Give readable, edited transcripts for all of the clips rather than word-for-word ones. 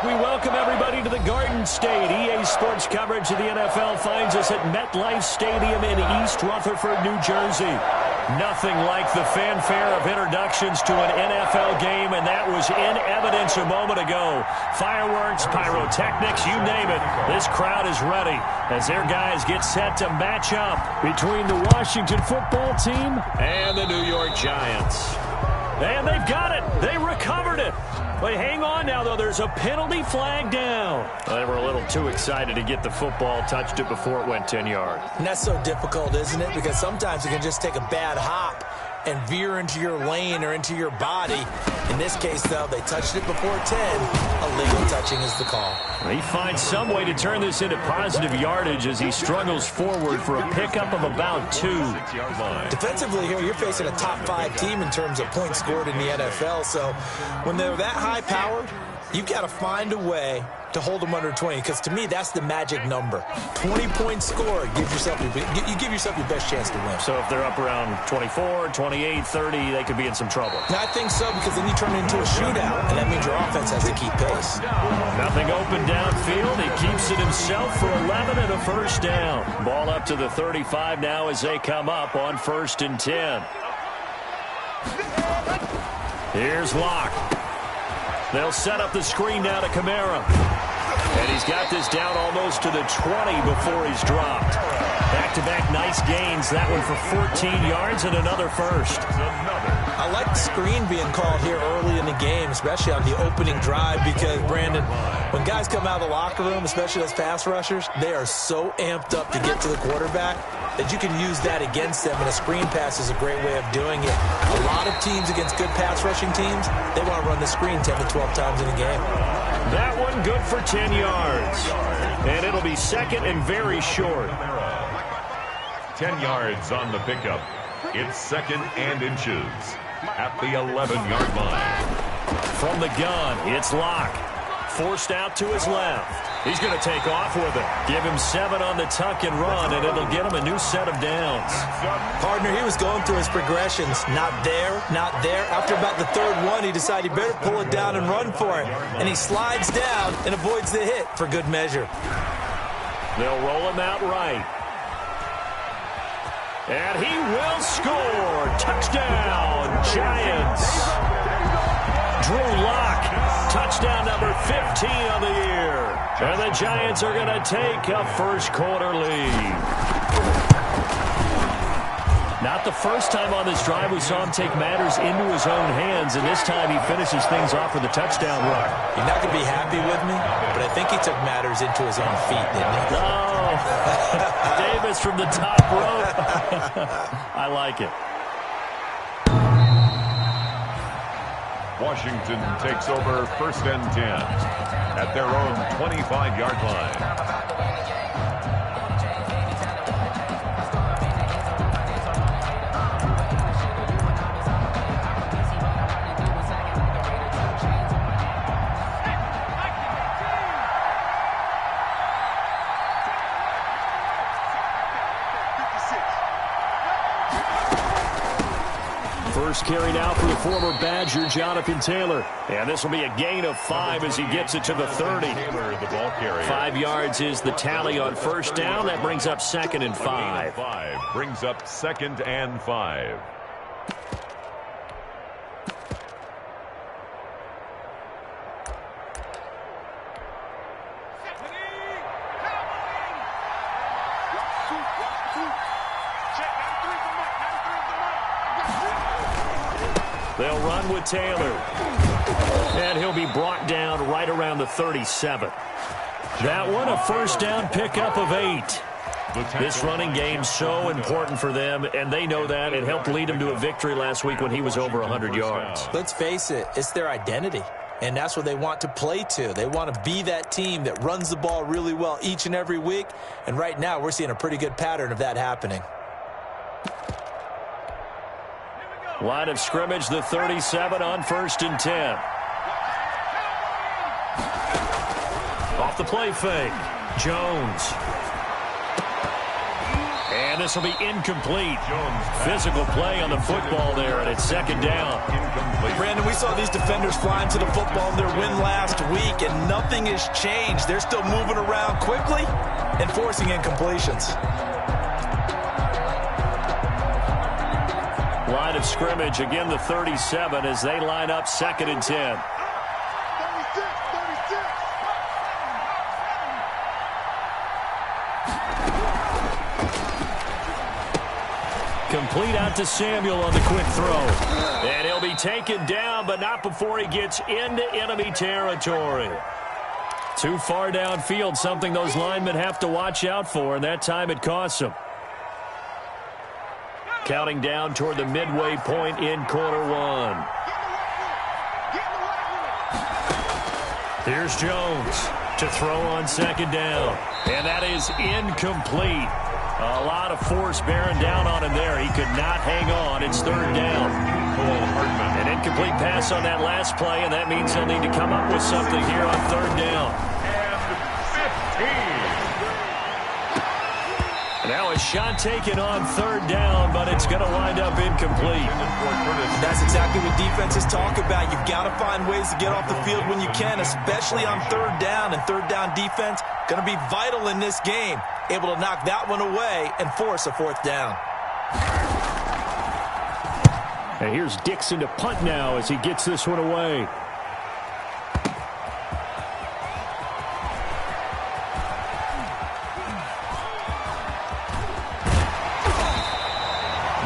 We welcome everybody to the Garden State. EA Sports coverage of the NFL finds us at MetLife Stadium in East Rutherford, New Jersey. Nothing like the fanfare of introductions to an NFL game, and that was in evidence a moment ago. Fireworks, pyrotechnics, you name it. This crowd is ready as their guys get set to match up between the Washington football team and the New York Giants. And they've got it. They recovered it. But hang on now, though. There's a penalty flag down. They were a little too excited to get the football, touched it before it went 10 yards. And that's so difficult, isn't it? Because sometimes you can just take a bad hop and veer into your lane or into your body. In this case, though, they touched it before 10. Illegal touching is the call. He finds some way to turn this into positive yardage as he struggles forward for a pickup of about 2. Defensively here, you're facing a top-5 team in terms of points scored in the NFL. So when they're that high-powered, you've got to find a way to hold them under 20, because to me that's the magic number. 20 points scored, you give yourself your best chance to win. So if they're up around 24, 28, 30, they could be in some trouble. I think so, because then you turn it into a shootout, and that means your offense has to keep pace. Nothing open downfield. He keeps it himself for 11 and a first down. Ball up to the 35 now as they come up on 1st and 10. Here's Locke. They'll set up the screen now to Kamara. And he's got this down almost to the 20 before he's dropped. Back-to-back nice gains. That one for 14 yards and another first. I like the screen being called here early in the game, especially on the opening drive, because, Brandon, when guys come out of the locker room, especially those pass rushers, they are so amped up to get to the quarterback that you can use that against them, and a screen pass is a great way of doing it. A lot of teams against good pass rushing teams, they want to run the screen 10 to 12 times in a game. That one good for 10 yards. And it'll be second and very short. 10 yards on the pickup. It's 2nd and inches at the 11-yard line. From the gun, it's Locke. Forced out to his left. He's going to take off with it. Give him 7 on the tuck and run, and it'll get him a new set of downs. Partner, he was going through his progressions. Not there, not there. After about the 3rd one, he decided he better pull it down and run for it. And he slides down and avoids the hit for good measure. They'll roll him out right. And he will score. Touchdown, Giants. Drew Lock, touchdown number 15 on the year. And the Giants are going to take a first-quarter lead. Not the first time on this drive we saw him take matters into his own hands, and this time he finishes things off with a touchdown run. You're not going to be happy with me, but I think he took matters into his own feet, didn't he? Oh, Davis from the top rope. I like it. Washington takes over 1st and 10 at their own 25-yard line. First carry now for the former Badger, Jonathan Taylor. And this will be a gain of 5 as he gets it to the 30. 5 yards is the tally on first down. That brings up 2nd and 5. Brings up 2nd and 5. They'll run with Taylor. And he'll be brought down right around the 37. That one, a first down pickup of 8. This running game's so important for them, and they know that. It helped lead them to a victory last week when he was over 100 yards. Let's face it, it's their identity. And that's what they want to play to. They want to be that team that runs the ball really well each and every week. And right now, we're seeing a pretty good pattern of that happening. Line of scrimmage, the 37 on 1st and 10. Off the play fake. Jones. And this will be incomplete. Physical play on the football there, and it's second down. Brandon, we saw these defenders flying to the football in their win last week, and nothing has changed. They're still moving around quickly and forcing incompletions. Line of scrimmage, again the 37 as they line up second and 10. Complete out to Samuel on the quick throw. And he'll be taken down, but not before he gets into enemy territory. Too far downfield, something those linemen have to watch out for, and that time it costs them. Counting down toward the midway point in quarter one. Here's Jones to throw on second down. And that is incomplete. A lot of force bearing down on him there. He could not hang on. It's third down. An incomplete pass on that last play, and that means they'll need to come up with something here on third down. And 15. Now a shot taken on third down, but it's going to wind up incomplete. That's exactly what defenses talk about. You've got to find ways to get off the field when you can, especially on third down. And third down defense going to be vital in this game. Able to knock that one away and force a fourth down. And here's Dixon to punt now as he gets this one away.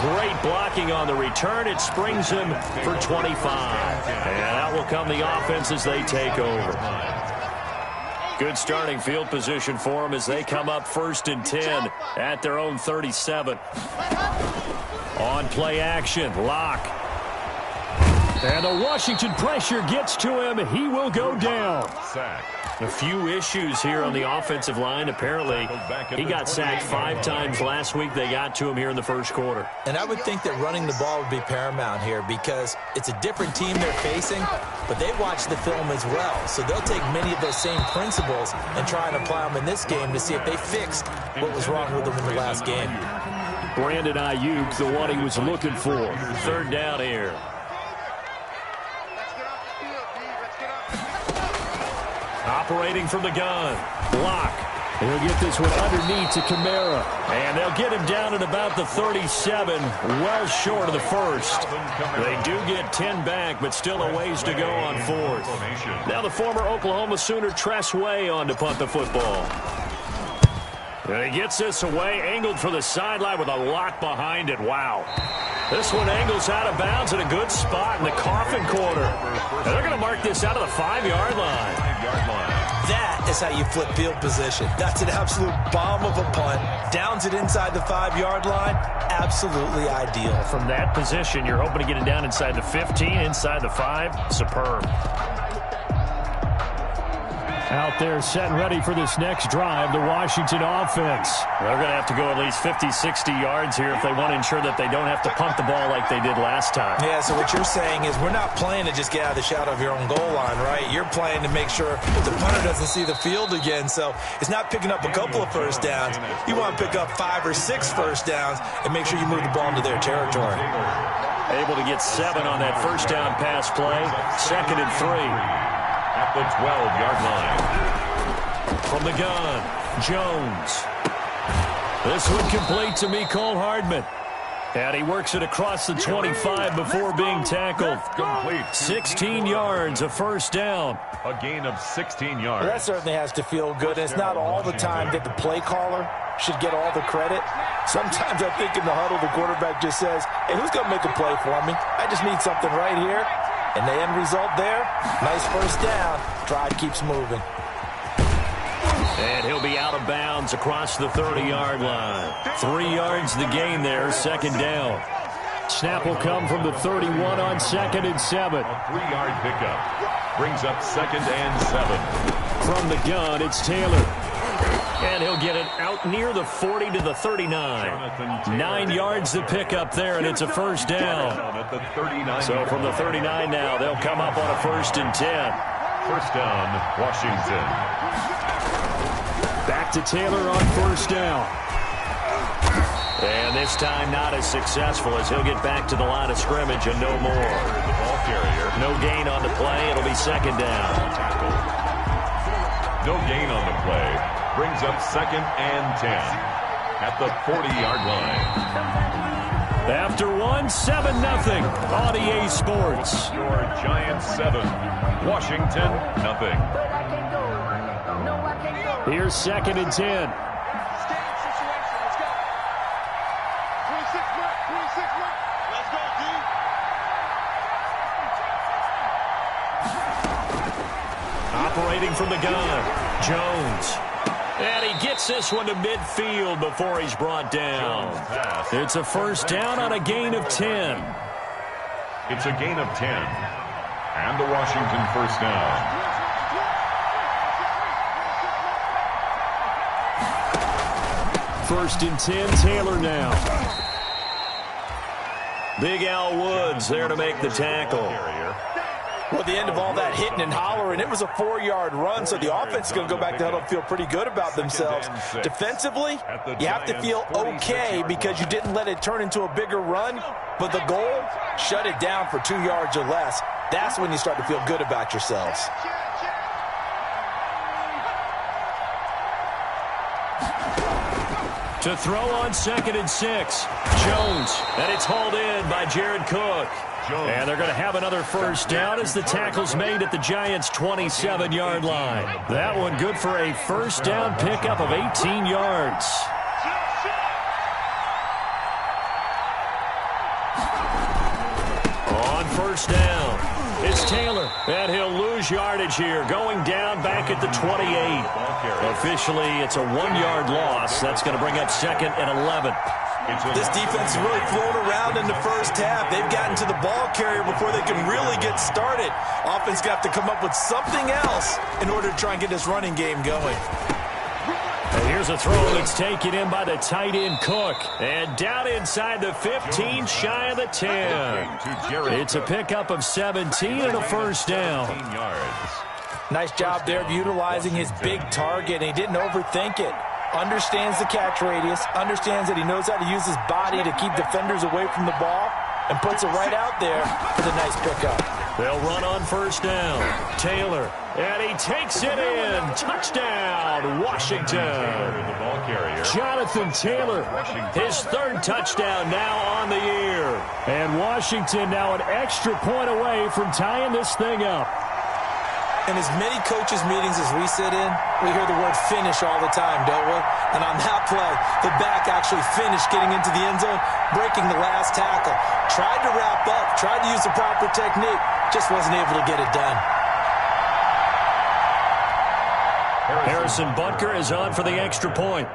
Great blocking on the return. It springs him for 25. And out will come the offense as they take over. Good starting field position for them as they come up first and 10 at their own 37. On play action, Locke. And the Washington pressure gets to him. He will go down. A few issues here on the offensive line. Apparently, he got sacked 5 times last week. They got to him here in the first quarter. And I would think that running the ball would be paramount here because it's a different team they're facing, but they watch the film as well. So they'll take many of those same principles and try and apply them in this game to see if they fixed what was wrong with them in the last game. Brandon Ayuk, the one he was looking for. Third down here. Operating from the gun. Block. He'll get this one underneath to Kamara. And they'll get him down at about the 37, well short of the first. They do get 10 back, but still a ways to go on fourth. Now the former Oklahoma Sooner Tress Way on to punt the football. And he gets this away, angled for the sideline with a lock behind it. Wow. This one angles out of bounds at a good spot in the coffin corner. And they're going to mark this out of the 5-yard line. That is how you flip field position. That's an absolute bomb of a punt. Downs it inside the 5-yard line. Absolutely ideal. From that position, you're hoping to get it down inside the 15, inside the 5. Superb. Out there set and ready for this next drive, the Washington offense. They're going to have to go at least 50, 60 yards here if they want to ensure that they don't have to punt the ball like they did last time. Yeah, so what you're saying is we're not playing to just get out of the shadow of your own goal line, right? You're playing to make sure the punter doesn't see the field again. So it's not picking up a couple of first downs. You want to pick up 5 or 6 first downs and make sure you move the ball into their territory. Able to get 7 on that first down pass play. Second and 3. At the 12-yard line. From the gun, Jones. This one complete to Mecole Hardman. And he works it across the 25 before being tackled. Complete. 16 yards, a first down. A gain of 16 yards. Well, that certainly has to feel good. It's not all the time that the play caller should get all the credit. Sometimes I think in the huddle, the quarterback just says, hey, who's going to make a play for me? I just need something right here. And the end result there, nice first down. Drive keeps moving. And he'll be out of bounds across the 30-yard line. 3 yards the gain there, second down. Snap will come from the 31 on second and 7. A 3-yard pickup brings up second and 7. From the gun, it's Taylor. And he'll get it out near the 40 to the 39. 9 yards the pickup there, and it's a first down. So from the 39 now, they'll come up on a first and 10. First down, Washington. Back to Taylor on first down. And this time not as successful as he'll get back to the line of scrimmage and no more. The ball carrier. No gain on the play. It'll be second down. No gain on the play. Brings up 2nd and 10 at the 40-yard line. After 7-0 on EA Sports. Your Giants 7, Washington nothing. Here's 2nd and 10. Operating from the gun, Jones. And he gets this one to midfield before he's brought down. It's a first down on a gain of 10. It's a gain of 10. And the Washington first down. First and 10, Taylor now. Big Al Woods there to make the tackle. Well, at the end of all that hitting and hollering, it was a 4-yard run, so the offense is going to go back to huddle and feel pretty good about themselves. Defensively, you have to feel okay because you didn't let it turn into a bigger run, but the goal, shut it down for 2 yards or less. That's when you start to feel good about yourselves. To throw on 2nd and 6, Jones, and it's hauled in by Jared Cook. And they're going to have another first down as the tackle's made at the Giants' 27-yard line. That one good for a first down pickup of 18 yards. On first down, it's Taylor, and he'll lose yardage here, going down back at the 28. Officially, it's a 1-yard loss. That's going to bring up 2nd and 11. This defense is really flown around in the first half. They've gotten to the ball carrier before they can really get started. Offense got to come up with something else in order to try and get this running game going. And here's a throw that's taken in by the tight end Cook. And down inside the 15, shy of the 10. It's a pickup of 17 and a first down. Nice job there of utilizing his big target, and he didn't overthink it. Understands the catch radius, understands that he knows how to use his body to keep defenders away from the ball, and puts it right out there for the nice pickup. They'll run on first down. Taylor, and he takes it in. Touchdown, Washington. The ball carrier. Jonathan Taylor, his 3rd touchdown now on the year. And Washington now an extra point away from tying this thing up. In as many coaches' meetings as we sit in, we hear the word finish all the time, don't we? And on that play, the back actually finished getting into the end zone, breaking the last tackle. Tried to wrap up, tried to use the proper technique, just wasn't able to get it done. Harrison Butker is on for the extra point.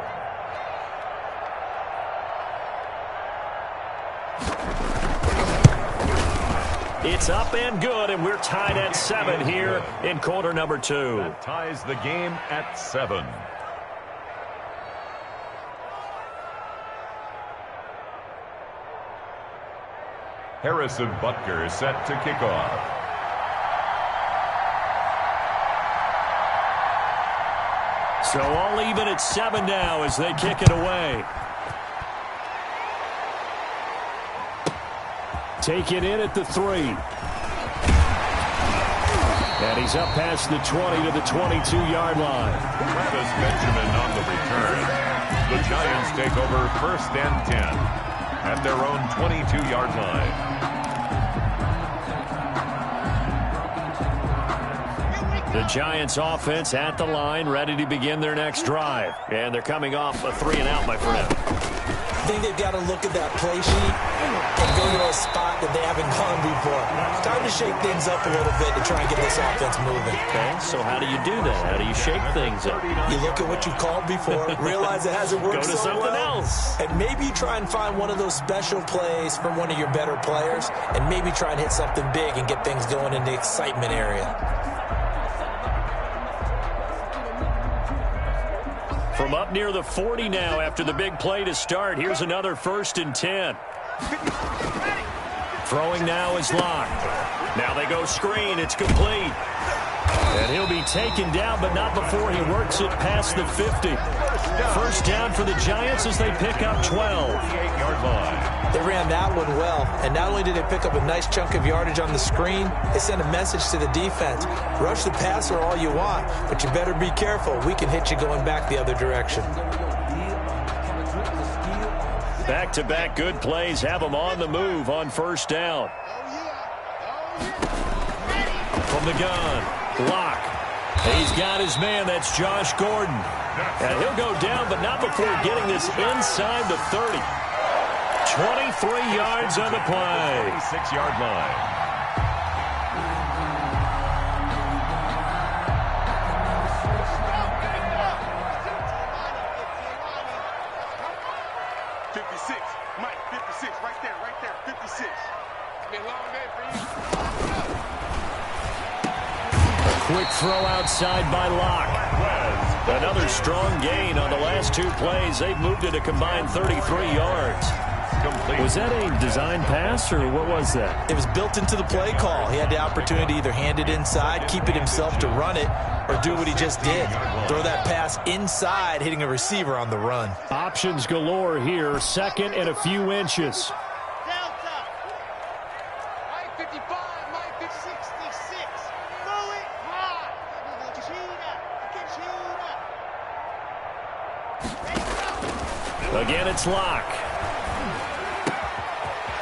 It's up and good, and we're tied at 7 here in quarter number 2. That ties the game at 7. Harrison Butker set to kick off. So all even at 7 now as they kick it away. Take it in at the 3. And he's up past the 20 to the 22-yard line. Travis Benjamin on the return. The Giants take over 1st and 10 at their own 22-yard line. The Giants offense at the line, ready to begin their next drive. And they're coming off a 3-and-out, my friend. I think they've got to look at that play sheet and go to a spot that they haven't gone before. Time to shake things up a little bit to try and get this offense moving. Okay, so how do you do that? How do you shake things up? You look at what you called before, realize it hasn't worked Go to so something well, else. and maybe try and find one of those special plays from one of your better players, and maybe try and hit something big and get things going in the excitement area. From up near the 40 now after the big play to start. Here's another 1st and 10. Throwing now is locked. Now they go screen. It's complete. And he'll He'll be taken down, but not before he works it past the 50. First down for the Giants as they pick up 12. They ran that one well, and not only did they pick up a nice chunk of yardage on the screen, they sent a message to the defense. Rush the passer all you want, but you better be careful. We can hit you going back the other direction. Back-to-back good plays have them on the move on first down. From the gun, Locke. He's got his man. That's Josh Gordon. And he'll go down, but not before getting this inside the 30. 23 yards on the play. 6-yard line. Quick throw outside by Locke. Another strong gain on the last two plays. They've moved it a combined 33 yards. Complete. Was that a design pass, or what was that? It was built into the play call. He had the opportunity to either hand it inside, keep it himself to run it, or do what he just did. Throw that pass inside, hitting a receiver on the run. Options galore here. Second and a few inches. Again, it's Locke.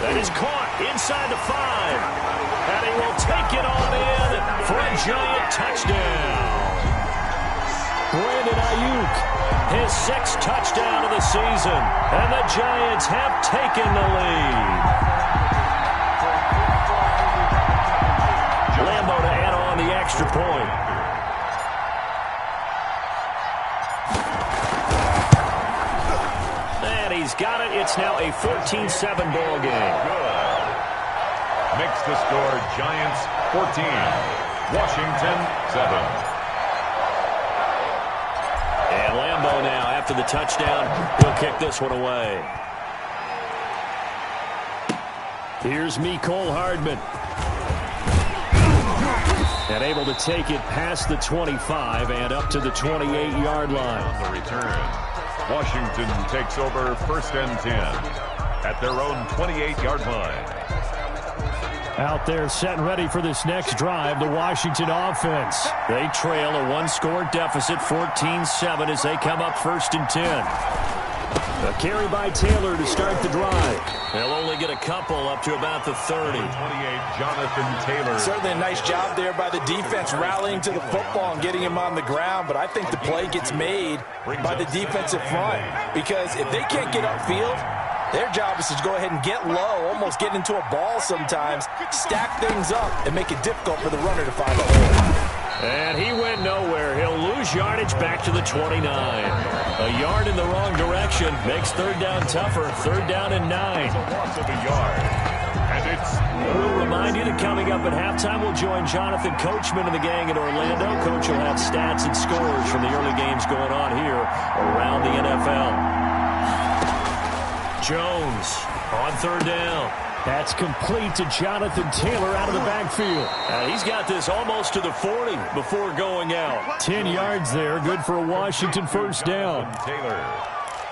That is caught inside the 5. And he will take it on in for a Giant touchdown. Brandon Ayuk, his 6th touchdown of the season. And the Giants have taken the lead. Lambo to add on the extra point. He's got it. It's now a 14-7 ball game. Good. Makes the score Giants 14, Washington 7. And Lambo now, after the touchdown, he'll kick this one away. Here's Mecole Hardman. And able to take it past the 25 and up to the 28-yard line. On the return. Washington takes over 1st and 10 at their own 28-yard line. Out there set and ready for this next drive, the Washington offense. They trail a one-score deficit, 14-7, as they come up 1st and 10. A carry by Taylor to start the drive. They'll only get a couple up to about the 30. 28, Jonathan Taylor. Certainly a nice job there by the defense rallying to the football and getting him on the ground, but I think the play gets made by the defensive front, because if they can't get upfield, their job is to go ahead and get low, almost get into a ball sometimes, stack things up, and make it difficult for the runner to find a hole. And he went nowhere. He'll lose yardage back to the 29. A yard in the wrong direction makes 3rd down tougher. 3rd down and 9. It's a loss of a yard. And it's... We'll remind you that coming up at halftime, we'll join Jonathan Coachman and the gang in Orlando. Coach will have stats and scores from the early games going on here around the NFL. Jones on 3rd down. That's complete to Jonathan Taylor out of the backfield. He's got this almost to the 40 before going out. 10 yards there, good for a Washington 1st down. Taylor.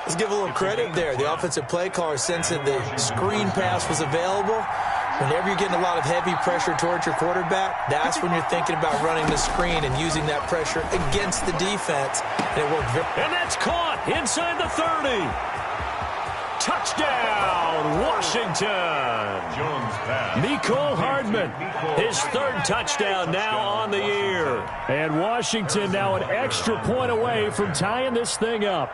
Let's give a little credit there. The offensive play caller sensed that the screen pass was available. Whenever you're getting a lot of heavy pressure towards your quarterback, that's when you're thinking about running the screen and using that pressure against the defense. And it worked very well. And that's caught inside the 30. Touchdown, Washington. Jones pass. Mecole Hardman, his 3rd touchdown now on the year. And Washington now an extra point away from tying this thing up.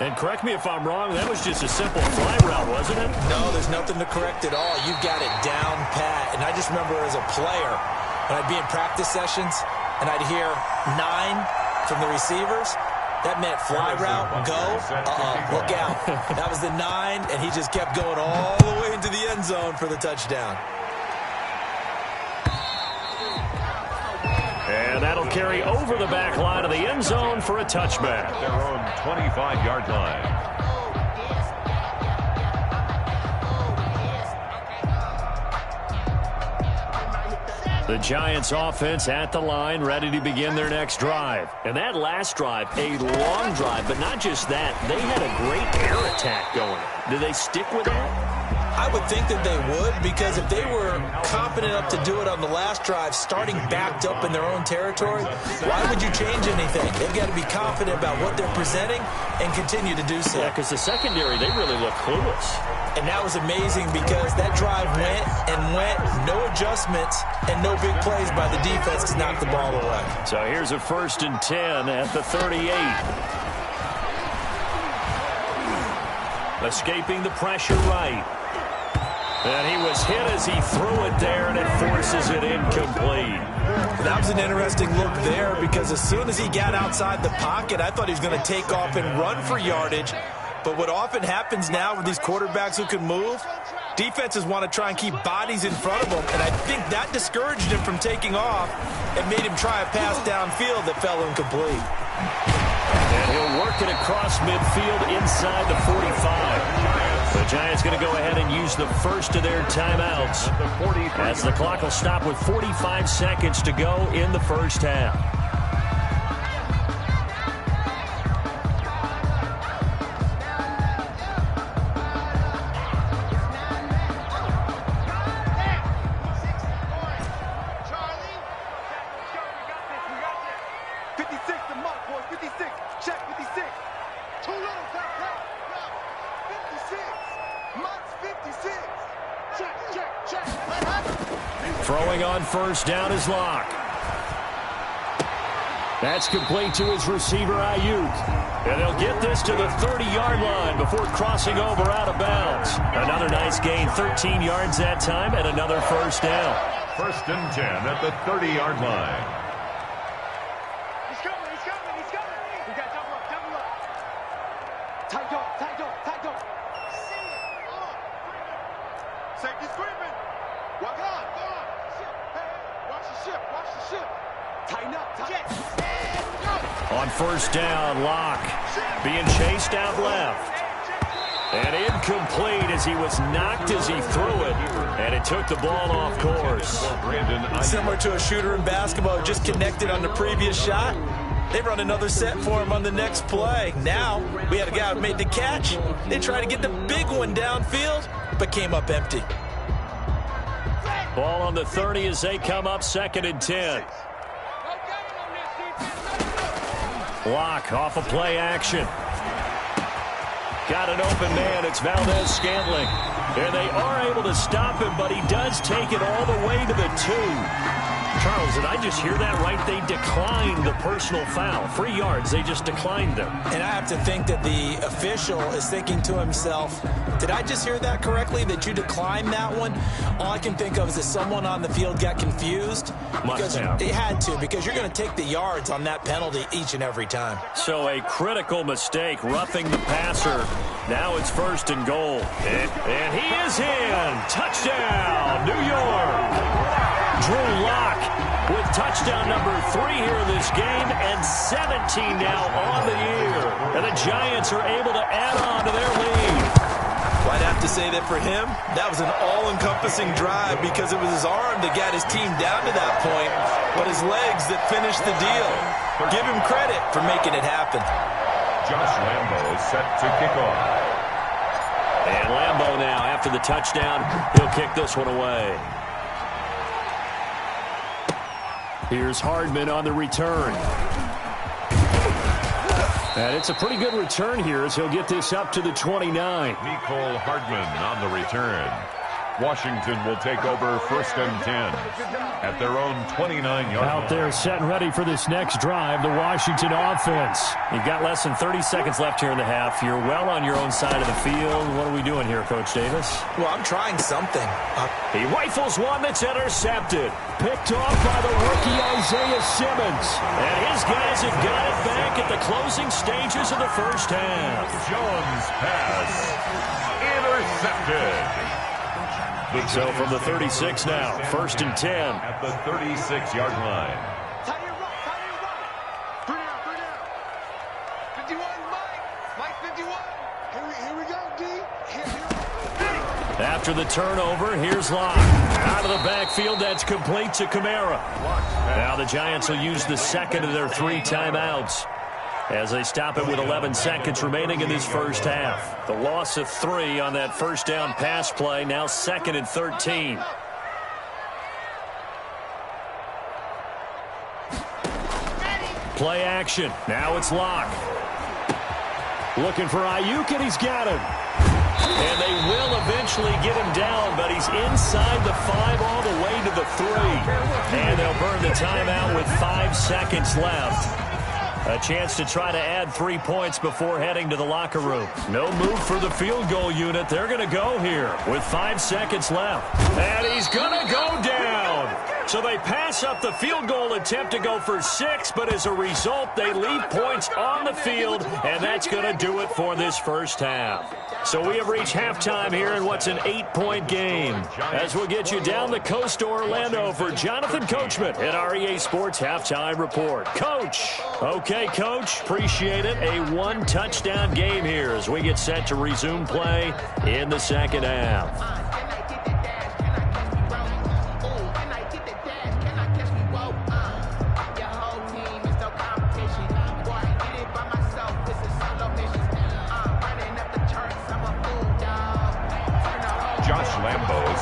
And correct me if I'm wrong, that was just a simple fly route, wasn't it? No, there's nothing to correct at all. You've got it down pat. And I just remember as a player, when I'd be in practice sessions and I'd hear 9 from the receivers, that meant fly route, go, look out. That was the 9, and he just kept going all the way into the end zone for the touchdown. And that'll carry over the back line of the end zone for a touchback. Their own 25-yard line. The Giants offense at the line, ready to begin their next drive. And that last drive, a long drive, but not just that. They had a great air attack going. Do they stick with that? I would think that they would, because if they were confident enough to do it on the last drive, starting backed up in their own territory, why would you change anything? They've got to be confident about what they're presenting and continue to do so. Yeah, because the secondary, they really look clueless. And that was amazing because that drive went and went, no adjustments, and no big plays by the defense to knock the ball away. So here's a 1st and 10 at the 38. Escaping the pressure right. And he was hit as he threw it there, and it forces it incomplete. That was an interesting look there because as soon as he got outside the pocket, I thought he was going to take off and run for yardage. But what often happens now with these quarterbacks who can move, defenses want to try and keep bodies in front of them, and I think that discouraged him from taking off and made him try a pass downfield that fell incomplete. And he'll work it across midfield inside the 45. The Giants going to go ahead and use the first of their timeouts as the clock will stop with 45 seconds to go in the first half. Throwing on first down is Locke. That's complete to his receiver, Ayuk. And they'll get this to the 30-yard line before crossing over out of bounds. Another nice gain, 13 yards that time, and another first down. 1st and 10 at the 30-yard line. He's coming, he's coming, he's coming. We got double up, double up. Tight dog, tight dog, tight dog. Safety screaming. Walk on, go on. Watch the ship, watch the ship. Tighten up, tighten up. On first down, Locke being chased out left. And incomplete as he was knocked as he threw it. And it took the ball off course. Similar to a shooter in basketball, just connected on the previous shot. They run another set for him on the next play. Now, we had a guy who made the catch. They tried to get the big one downfield, but came up empty. Ball on the 30 as they come up 2nd and 10. Locke off of play action. Got an open man. It's Valdez-Scantling. And they are able to stop him, but he does take it all the way to the 2. Charles, did I just hear that right? They declined the personal foul. 3 yards, they just declined them. And I have to think that the official is thinking to himself, did I just hear that correctly, that you declined that one? All I can think of is that someone on the field got confused. Must have. It had to, because you're going to take the yards on that penalty each and every time. So a critical mistake, roughing the passer. Now it's 1st and goal. And he is in. Touchdown, New York. Drew Locke with touchdown number 3 here in this game, and 17 now on the year. And the Giants are able to add on to their lead. Well, I'd have to say that for him, that was an all-encompassing drive because it was his arm that got his team down to that point, but his legs that finished the deal. Give him credit for making it happen. Josh Lambo is set to kick off. And Lambo now, after the touchdown, he'll kick this one away. Here's Hardman on the return. And it's a pretty good return here as he'll get this up to the 29. Mecole Hardman on the return. Washington will take over 1st and 10 at their own 29-yard line. Out there set and ready for this next drive, the Washington offense. You've got less than 30 seconds left here in the half. You're well on your own side of the field. What are we doing here, Coach Davis? Well, I'm trying something. He rifles one that's intercepted. Picked off by the rookie Isaiah Simmons. And his guys have got it back at the closing stages of the first half. Jones pass intercepted. So from the 36 now, 1st and 10. At the 36-yard line. Tie your right, tie your right. 3 down, 3 down. 51, Mike 51. Here we go, D. Here. After the turnover, here's Locke. Out of the backfield, that's complete to Kamara. Now the Giants will use the second of their 3 timeouts as they stop it with 11 seconds remaining in this first half. The loss of 3 on that first down pass play, now 2nd and 13. Play action. Now it's Locke. Looking for Ayuk, and he's got him. And they will eventually get him down, but he's inside the 5 all the way to the 3. And they'll burn the timeout with 5 seconds left. A chance to try to add 3 points before heading to the locker room. No move for the field goal unit. They're going to go here with 5 seconds left. And he's going to go down. So they pass up the field goal attempt to go for 6, but as a result, they leave points on the field, and that's going to do it for this first half. So we have reached halftime here in what's an 8-point game. As we'll get you down the coast to Orlando for Jonathan Coachman at our EA Sports Halftime Report. Coach. Okay, Coach. Appreciate it. A 1-touchdown game here as we get set to resume play in the second half.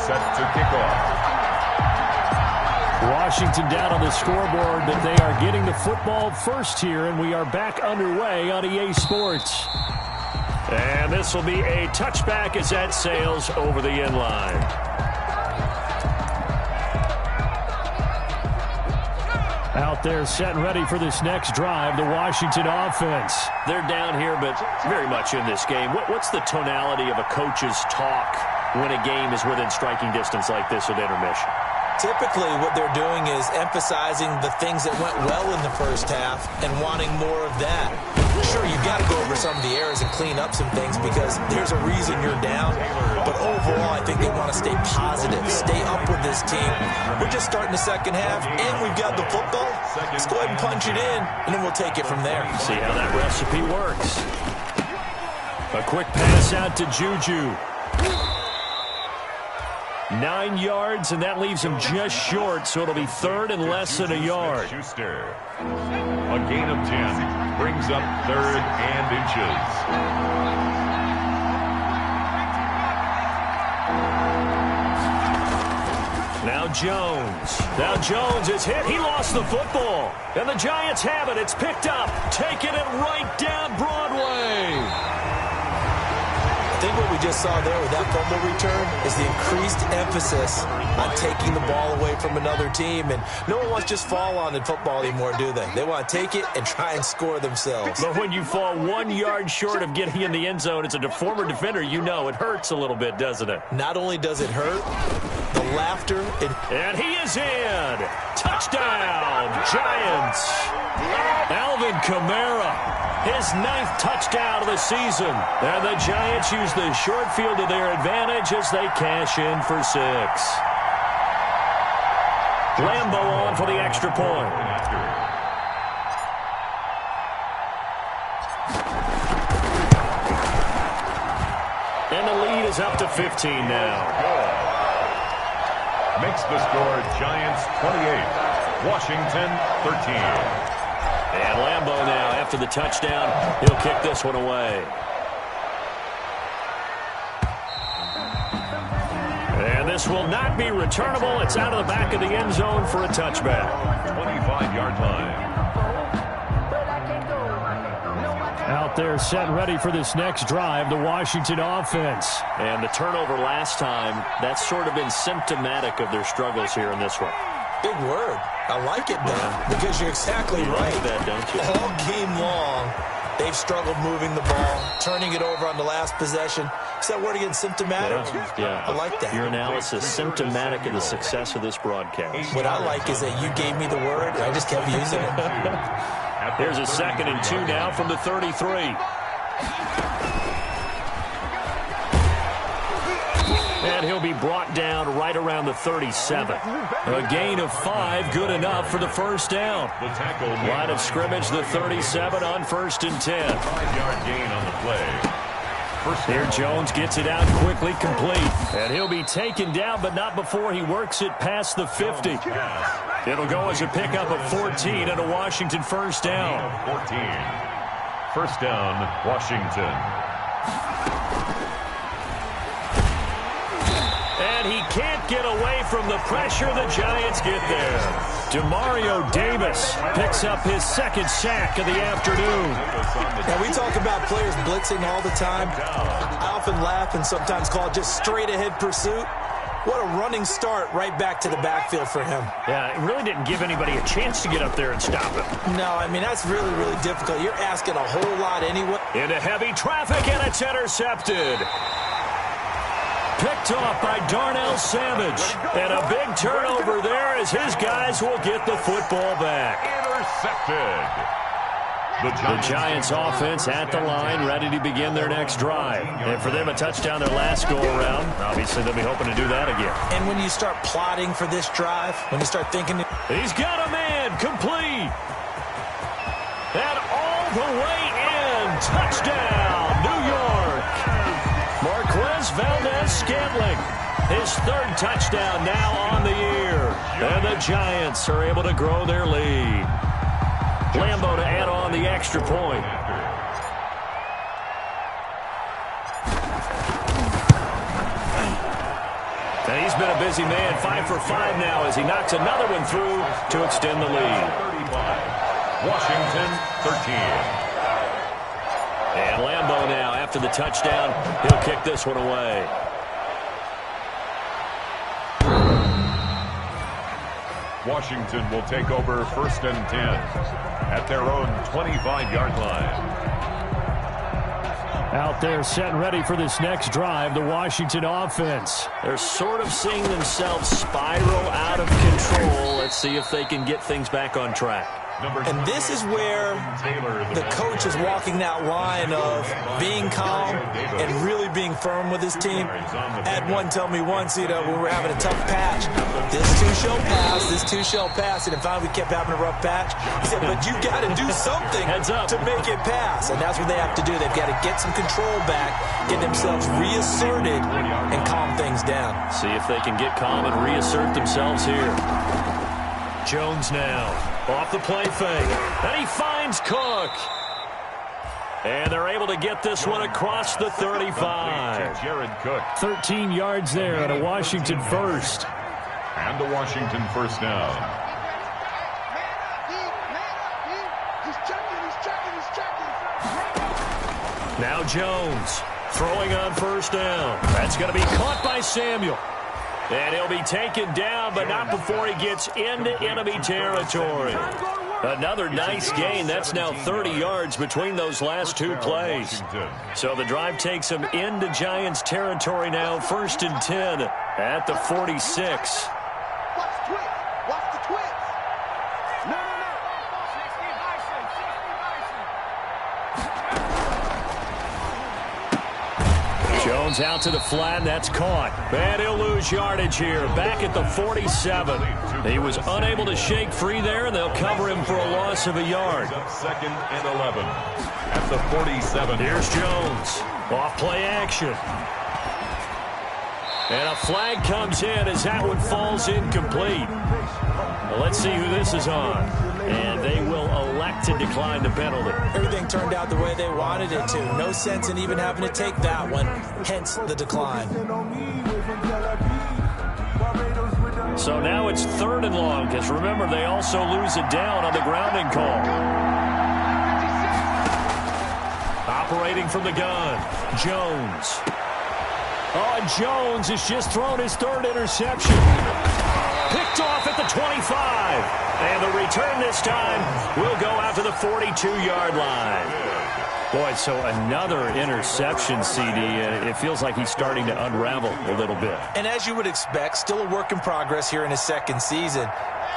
Set to kick off. Washington down on the scoreboard, but they are getting the football first here, and we are back underway on EA Sports. And this will be a touchback as that sails over the end line. Out there set and ready for this next drive, the Washington offense. They're down here, but very much in this game. What's the tonality of a coach's talk when a game is within striking distance like this at intermission? Typically, what they're doing is emphasizing the things that went well in the first half and wanting more of that. Sure, you've got to go over some of the errors and clean up some things because there's a reason you're down. But overall, I think they want to stay positive, stay up with this team. We're just starting the second half, and we've got the football. Let's go ahead and punch it in, and then we'll take it from there. See how that recipe works. A quick pass out to Juju. 9 yards, and that leaves him just short, so it'll be 3rd and less than a yard. Schuster. A gain of 10 brings up 3rd and inches. Now Jones. Now Jones is hit. He lost the football. And the Giants have it. It's picked up. Taking it right down Broadway. I think what we just saw there with that fumble return is the increased emphasis on taking the ball away from another team. And no one wants to just fall on in football anymore, do they? They want to take it and try and score themselves. But when you fall 1 yard short of getting in the end zone as a former defender, you know it hurts a little bit, doesn't it? Not only does it hurt, the laughter. And he is in. Touchdown, Giants. Alvin Kamara. His 9th touchdown of the season. And the Giants use the short field to their advantage as they cash in for 6. Lambo on for the extra point. And the lead is up to 15 now. Makes the score Giants 28, Washington 13. And Lambo now, after the touchdown, he'll kick this one away. And this will not be returnable. It's out of the back of the end zone for a touchback. 25-yard line. Out there set and ready for this next drive, the Washington offense. And the turnover last time, that's sort of been symptomatic of their struggles here in this one. Big word. I like it, though, because you're exactly right. Like that, don't you? All game long, they've struggled moving the ball, turning it over on the last possession. Is that word again, symptomatic? Yeah. I like that. Your analysis, symptomatic of the success of this broadcast. What I like is that you gave me the word, and I just kept using it. Here's a 2nd and 2 now from the 33. And he'll be brought down right around the 37. A gain of 5, good enough for the first down. Line of scrimmage, the 37 on 1st and 10. 5-yard gain on the play. Here Jones gets it out quickly, complete. And he'll be taken down, but not before he works it past the 50. It'll go as a pickup of 14 and a Washington first down. 14. First down, Washington. And he can't get away from the pressure. The Giants get there. Demario Davis picks up his second sack of the afternoon. And we talk about players blitzing all the time. I often laugh and sometimes call it just straight-ahead pursuit. What a running start right back to the backfield for him. Yeah, it really didn't give anybody a chance to get up there and stop him. No, I mean, that's really, really difficult. You're asking a whole lot anyway. Into heavy traffic, and it's intercepted. Picked off by Darnell Savage. And a big turnover there as his guys will get the football back. Intercepted. The Giants offense at the line, ready to begin their next drive. And for them, a touchdown their last go-around. Obviously, they'll be hoping to do that again. And when you start plotting for this drive, when you start thinking... He's got a man, complete. And all the way in. Touchdown, New York. Marquez Valdez-Scantling. His third touchdown now on the year. And the Giants are able to grow their lead. Lambo to add on the extra point. And he's been a busy man, 5 for 5 now as he knocks another one through to extend the lead. 35. Washington, 13. And Lambo now, after the touchdown, he'll kick this one away. Washington will take over 1st and 10 at their own 25-yard line. Out there set and ready for this next drive, the Washington offense. They're sort of seeing themselves spiral out of control. Let's see if they can get things back on track. And this is where the coach is walking that line of being calm and really being firm with his team. I had one tell me once, when we were having a tough patch, this too shall pass, this too shall pass. And finally we kept having a rough patch. He said, but you got to do something to make it pass. And that's what they have to do. They've got to get some control back, get themselves reasserted, and calm things down. See if they can get calm and reassert themselves here. Jones now. Off the play fake. And he finds Cook. And they're able to get this one across the 35. Jared Cook. 13 yards there at a Washington first. And a Washington first down. Now Jones throwing on first down. That's going to be caught by Samuel. And he'll be taken down, but not before he gets into enemy territory. Another nice gain. That's now 30 yards between those last two plays. So the drive takes him into Giants territory now. 1st and 10 at the 46. Watch the twist. No. Jones out to the flat. That's caught. And he'll lose yardage here. Back at the 47. He was unable to shake free there, and they'll cover him for a loss of a yard. 2nd and 11 at the 47. Here's Jones. Off play action. And a flag comes in as that one falls incomplete. Well, let's see who this is on. And they will elect to decline the penalty. Everything turned out the way they wanted it to. No sense in even having to take that one, hence the decline. So now it's 3rd and long, because remember, they also lose it down on the grounding call. Operating from the gun, Jones. Oh, and Jones has just thrown his 3rd interception. Picked off at the 25. And the return this time will go out to the 42-yard line. Boy, so another interception, CD. It feels like he's starting to unravel a little bit. And as you would expect, still a work in progress here in his 2nd season.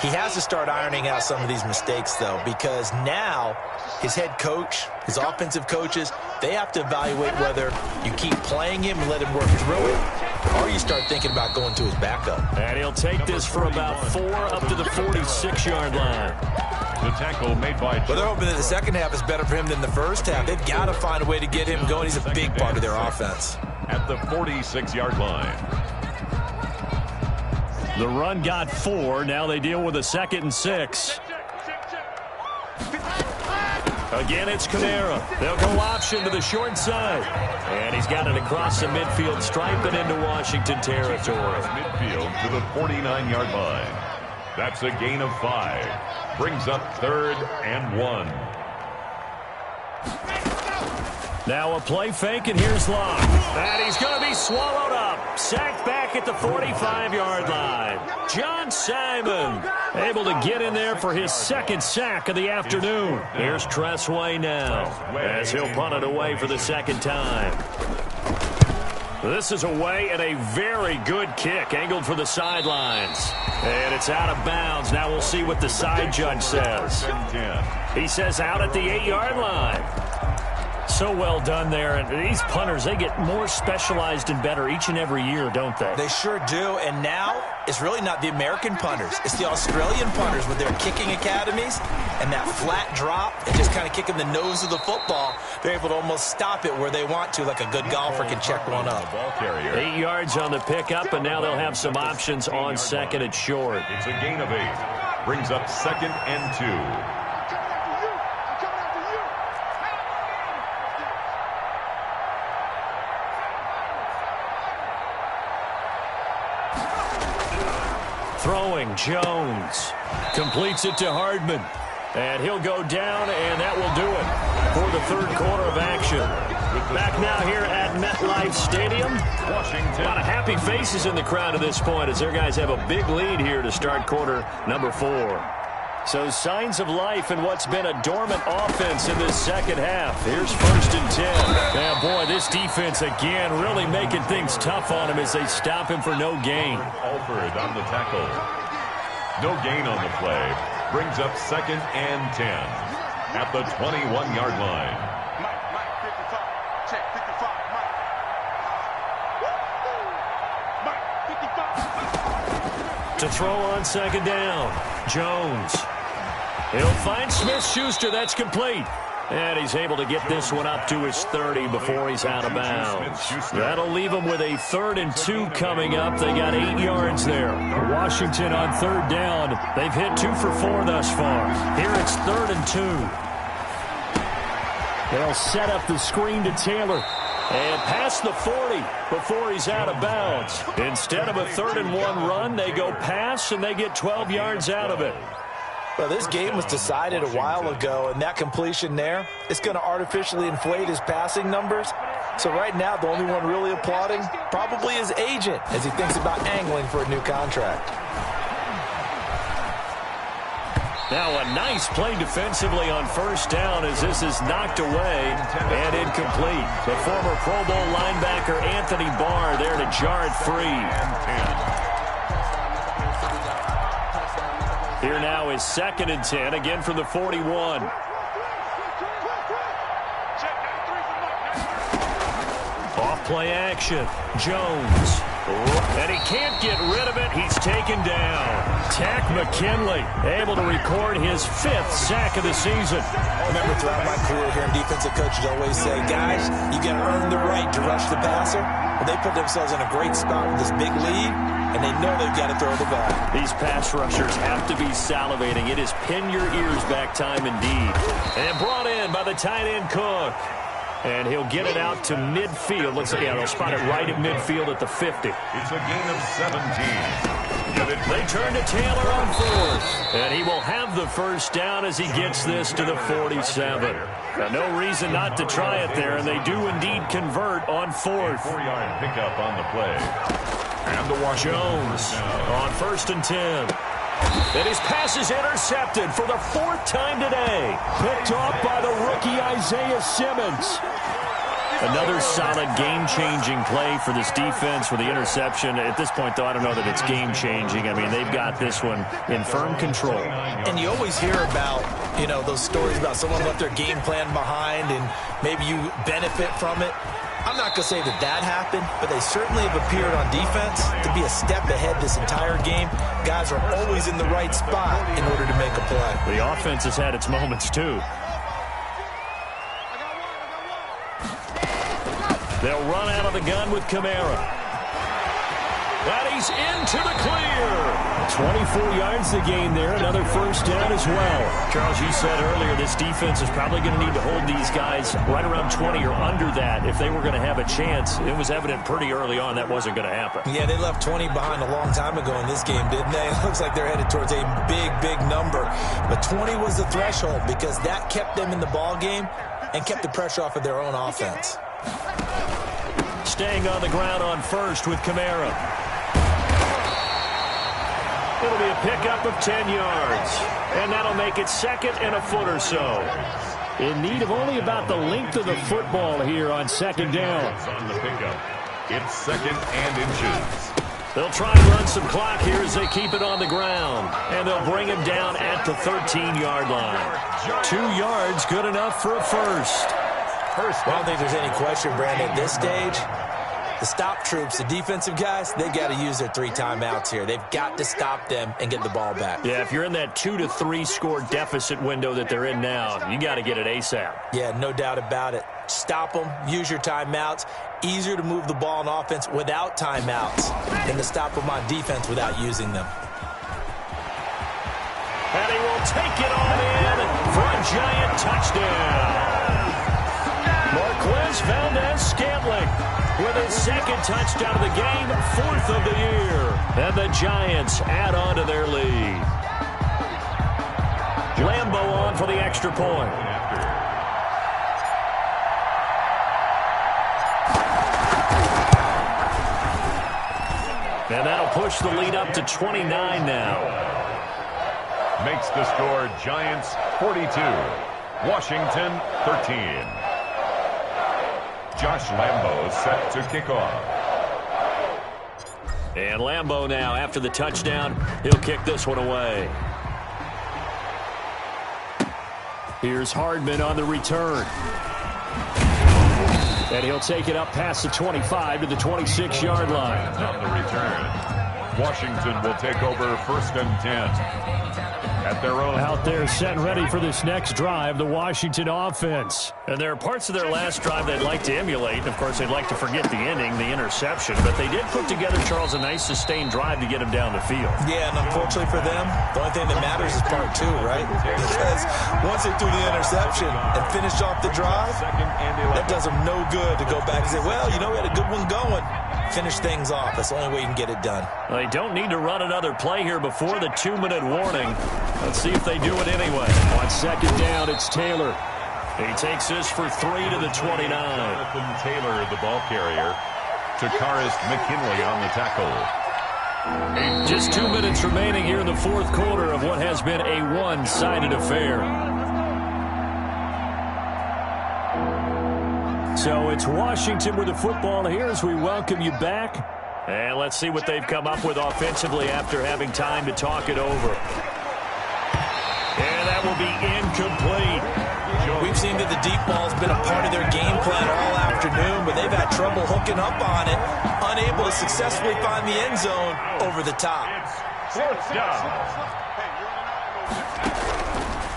He has to start ironing out some of these mistakes, though, because now his head coach, his offensive coaches, they have to evaluate whether you keep playing him and let him work through it, or you start thinking about going to his backup. And he'll take this for about 4 up to the 46-yard line. The tackle made by But they're hoping that the second half is better for him than the first half. They've got to find a way to get him going. He's a big part of their offense. At the 46-yard line. The run got 4. Now they deal with a 2nd and 6. Again, it's Kamara. They'll go option to the short side. And he's got it across the midfield stripe and into Washington territory. Midfield to the 49-yard line. That's a gain of 5. Brings up 3rd and 1. Now a play fake, and here's Locke. And he's going to be swallowed up. Sacked back at the 45-yard line. John Simon able to get in there for his 2nd sack of the afternoon. Here's Tressway now as he'll punt it away for the 2nd time. This is away and a very good kick angled for the sidelines. And it's out of bounds. Now we'll see what the side judge says. He says out at the 8-yard line. So well done there. And these punters, they get more specialized and better each and every year, don't they? They sure do. And now it's really not the American punters. It's the Australian punters with their kicking academies and that flat drop and just kind of kicking the nose of the football. They're able to almost stop it where they want to, like a good golfer can check one up. 8 yards on the pickup, and now they'll have some options on 2nd and short. It's a gain of 8. Brings up 2nd and 2. Throwing, Jones. Completes it to Hardman. And he'll go down, and that will do it for the 3rd quarter of action. Back now here at MetLife Stadium. Washington. A lot of happy faces in the crowd at this point as their guys have a big lead here to start quarter number 4. So signs of life in what's been a dormant offense in this 2nd half. Here's 1st and 10. And boy, this defense again really making things tough on him as they stop him for no gain. Alford on the tackle. No gain on the play. Brings up 2nd and 10 at the 21-yard line. Mike, 55. Check, 55. Mike, 55. To throw on 2nd down. Jones. He'll find Smith-Schuster. That's complete. And he's able to get this one up to his 30 before he's out of bounds. That'll leave him with a 3rd and 2 coming up. They got 8 yards there. Washington on 3rd down. They've hit 2 for 4 thus far. Here it's 3rd and 2. They'll set up the screen to Taylor. And past the 40 before he's out of bounds. Instead of a 3rd and 1 run, they go pass, and they get 12 yards out of it. Well, this game was decided a while ago, and that completion there, it's going to artificially inflate his passing numbers. So right now, the only one really applauding probably his agent as he thinks about angling for a new contract. Now a nice play defensively on 1st down as this is knocked away and incomplete. The former Pro Bowl linebacker Anthony Barr there to jar it free. Here now is 2nd and 10, again from the 41. Off play action. Jones. And he can't get rid of it. He's taken down. Takk McKinley able to record his 5th sack of the season. Remember, throughout my career here in defensive coaches always say, guys, you got to earn the right to rush the passer. Well, they put themselves in a great spot with this big lead, and they know they've got to throw the ball. These pass rushers have to be salivating. It is pin your ears back time indeed. And brought in by the tight end Cook. And he'll get it out to midfield. Looks like, yeah, they'll spot it right at midfield at the 50. It's a gain of 17. They turn to Taylor on 4th. And he will have the 1st down as he gets this to the 47. Now, no reason not to try it there, and they do indeed convert on 4th. 4-yard pickup on the play. And the Jones on 1st and 10. And his pass is intercepted for the 4th time today. Picked off by the rookie Isaiah Simmons. Another solid game-changing play for this defense with the interception. At this point, though, I don't know that it's game-changing. I mean, they've got this one in firm control. And you always hear about, those stories about someone left their game plan behind and maybe you benefit from it. I'm not going to say that happened, but they certainly have appeared on defense to be a step ahead this entire game. Guys are always in the right spot in order to make a play. The offense has had its moments, too. They'll run out of the gun with Kamara. And he's into the clear. 24 yards to gain there. Another first down as well. Charles, you said earlier this defense is probably going to need to hold these guys right around 20 or under that if they were going to have a chance. It was evident pretty early on that wasn't going to happen. Yeah, they left 20 behind a long time ago in this game, didn't they? It looks like they're headed towards a big, big number. But 20 was the threshold because that kept them in the ball game and kept the pressure off of their own offense. Staying on the ground on first with Kamara. It'll be a pickup of 10 yards. And that'll make it second and a foot or so. In need of only about the length of the football here on second down. On the pickup. It's second and inches. They'll try and run some clock here as they keep it on the ground. And they'll bring him down at the 13-yard line. 2 yards, good enough for a first. I don't think there's any question, Brandon, at this stage. The stop troops, the defensive guys, they've got to use their 3 timeouts here. They've got to stop them and get the ball back. Yeah, if you're in that 2 to 3 score deficit window that they're in now, you got to get it ASAP. Yeah, no doubt about it. Stop them, use your timeouts. Easier to move the ball on offense without timeouts than to stop them on defense without using them. And he will take it on in for a giant touchdown. Marquez Valdez-Scantling with his second touchdown of the game, 4th of the year. And the Giants add on to their lead. Lambo on for the extra point. And that'll push the lead up to 29 now. Makes the score Giants 42, Washington 13. Josh Lambo set to kick off. And Lambo now, after the touchdown, he'll kick this one away. Here's Hardman on the return. And he'll take it up past the 25 to the 26-yard line. On the return, Washington will take over 1st and 10. At their own. Out there set and ready for this next drive, the Washington offense. And there are parts of their last drive they'd like to emulate. Of course, they'd like to forget the ending, the interception. But they did put together, Charles, a nice sustained drive to get him down the field. Yeah, and unfortunately for them, the only thing that matters is part 2, right? Because once they threw the interception and finished off the drive, that does them no good to go back and say, well, you know, we had a good one going. Finish things off. That's the only way you can get it done. Well, they don't need to run another play here before the 2-minute warning. Let's see if they do it anyway. On second down, it's Taylor. He takes this for 3 to the 29. Jonathan Taylor, the ball carrier. Takaris McKinley on the tackle. Just 2 minutes remaining here in the 4th quarter of what has been a one-sided affair. So it's Washington with the football here as we welcome you back. And let's see what they've come up with offensively after having time to talk it over. And that will be incomplete. We've seen that the deep ball's been a part of their game plan all afternoon, but they've had trouble hooking up on it, unable to successfully find the end zone over the top. Fourth down.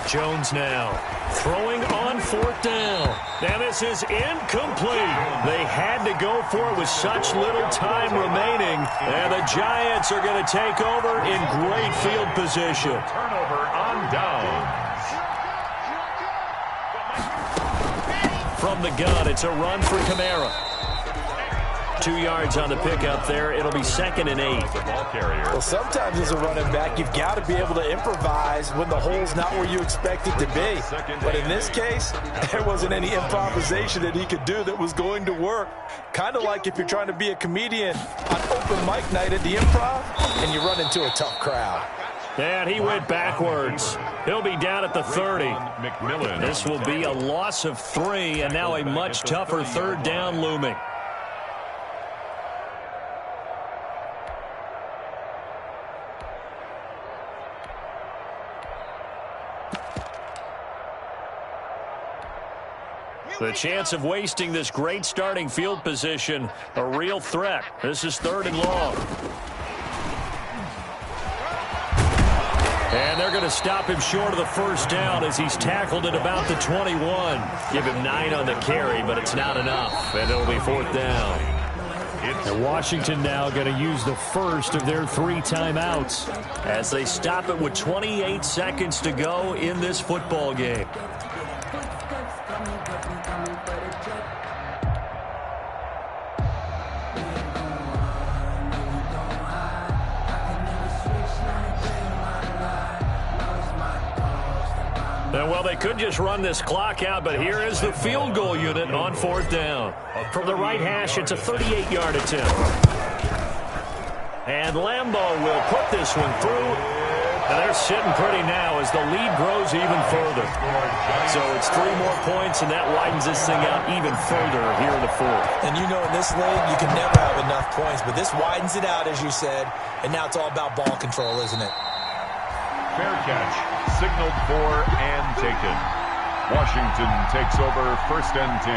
Jones now throwing on 4th down. Now this is incomplete. They had to go for it with such little time remaining. And the Giants are going to take over in great field position. Turnover on downs. From the gun, it's a run for Kamara. 2 yards on the pickup there. It'll be 2nd and 8. The ball carrier. Well, sometimes as a running back, you've got to be able to improvise when the hole's not where you expect it to be. But in this case, there wasn't any improvisation that he could do that was going to work. Kind of like if you're trying to be a comedian on open mic night at the Improv and you run into a tough crowd. And he went backwards. He'll be down at the 30. McMillan. This will be a loss of 3, and now a much tougher 3rd down looming. The chance of wasting this great starting field position, a real threat. This is 3rd and long. And they're going to stop him short of the first down as he's tackled at about the 21. Give him 9 on the carry, but it's not enough, and it'll be 4th down. And Washington now going to use the first of their 3 timeouts as they stop it with 28 seconds to go in this football game. Well, they could just run this clock out, but here is the field goal unit on 4th down. From the right hash, it's a 38-yard attempt. And Lambo will put this one through. And they're sitting pretty now as the lead grows even further. So it's 3 more points, and that widens this thing out even further here in the 4th. And you know in this league, you can never have enough points, but this widens it out, as you said, and now it's all about ball control, isn't it? Fair catch. Signaled for and taken. Washington takes over 1st and 10.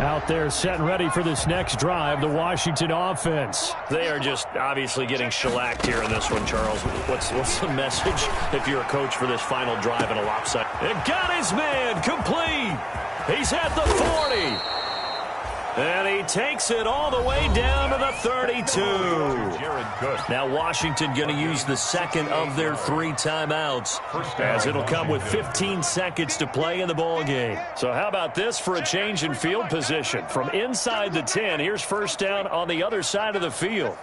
Out there set and ready for this next drive, the Washington offense. They are just obviously getting shellacked here in this one, Charles. What's the message if you're a coach for this final drive in a lopsided? It got his man complete. He's at the 40. And he takes it all the way down to the 32. Now Washington going to use the second of their 3 timeouts as it'll come with 15 seconds to play in the ball game. So how about this for a change in field position? From inside the 10, here's 1st down on the other side of the field.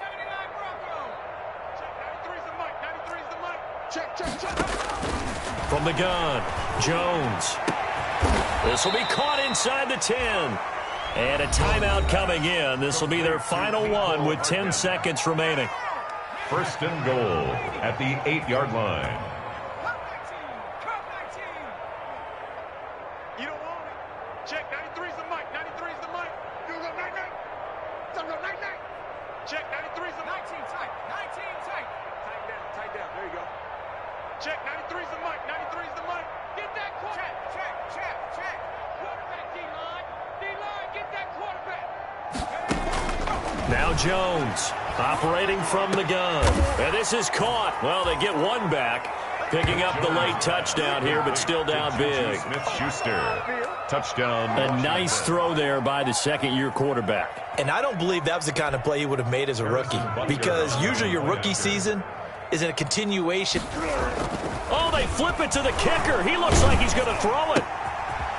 From the gun, Jones. This will be caught inside the 10. And a timeout coming in. This will be their final one with 10 seconds remaining. 1st and goal at the 8-yard line. You don't want it. Check 93's the mic. 93's the mic. You go 99. Don't go 99. Check 93's the mic. 19 tight. 19 tight. Tight down. Tight down. There you go. Check 93's the mic. 93's the mic. Get that quarterback. Check. Quarterback D-line. D-line, get that quarterback. Now Jones operating from the gun. And this is caught. Well, they get one back. Picking up the late touchdown here, but still down big. Smith-Schuster. Touchdown. A nice throw there by the second-year quarterback. And I don't believe that was the kind of play he would have made as a rookie, because usually your rookie season is in a continuation. Oh, they flip it to the kicker. He looks like he's going to throw it.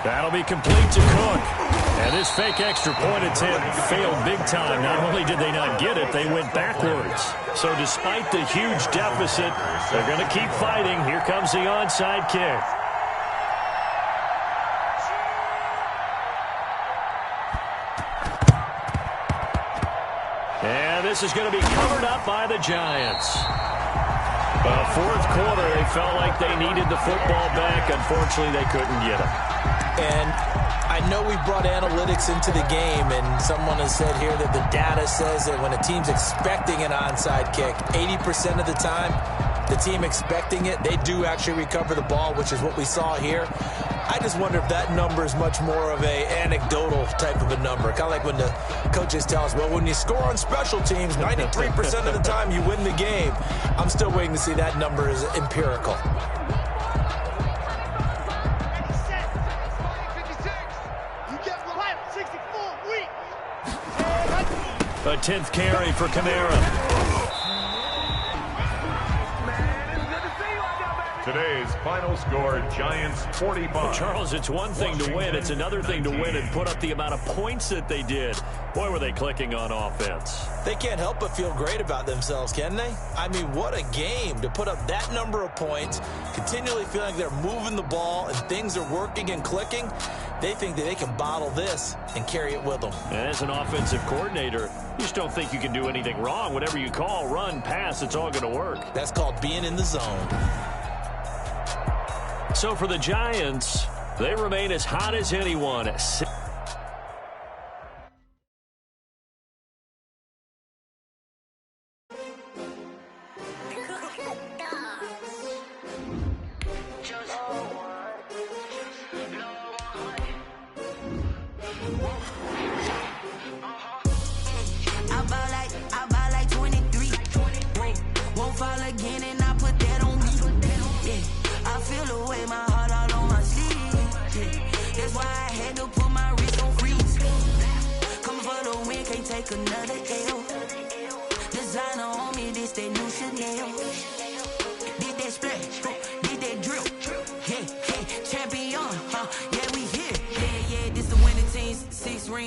That'll be complete to Cook. And this fake extra point attempt failed big time. Not only did they not get it, they went backwards. So despite the huge deficit, they're going to keep fighting. Here comes the onside kick. And this is going to be covered up by the Giants. 4th quarter, they felt like they needed the football back. Unfortunately, they couldn't get it. And I know we brought analytics into the game, and someone has said here that the data says that when a team's expecting an onside kick, 80% of the time, the team expecting it, they do actually recover the ball, which is what we saw here. I just wonder if that number is much more of a anecdotal type of a number. Kind of like when the coaches tell us, well, when you score on special teams, 93% of the time you win the game. I'm still waiting to see that number is empirical. A 10th carry for Kamara. Today's final score, Giants 45. Charles, it's one thing to win. It's another thing to win and put up the amount of points that they did. Boy, were they clicking on offense. They can't help but feel great about themselves, can they? I mean, what a game to put up that number of points, continually feeling like they're moving the ball and things are working and clicking. They think that they can bottle this and carry it with them. And as an offensive coordinator, you just don't think you can do anything wrong. Whatever you call, run, pass, it's all going to work. That's called being in the zone. So for the Giants, they remain as hot as anyone.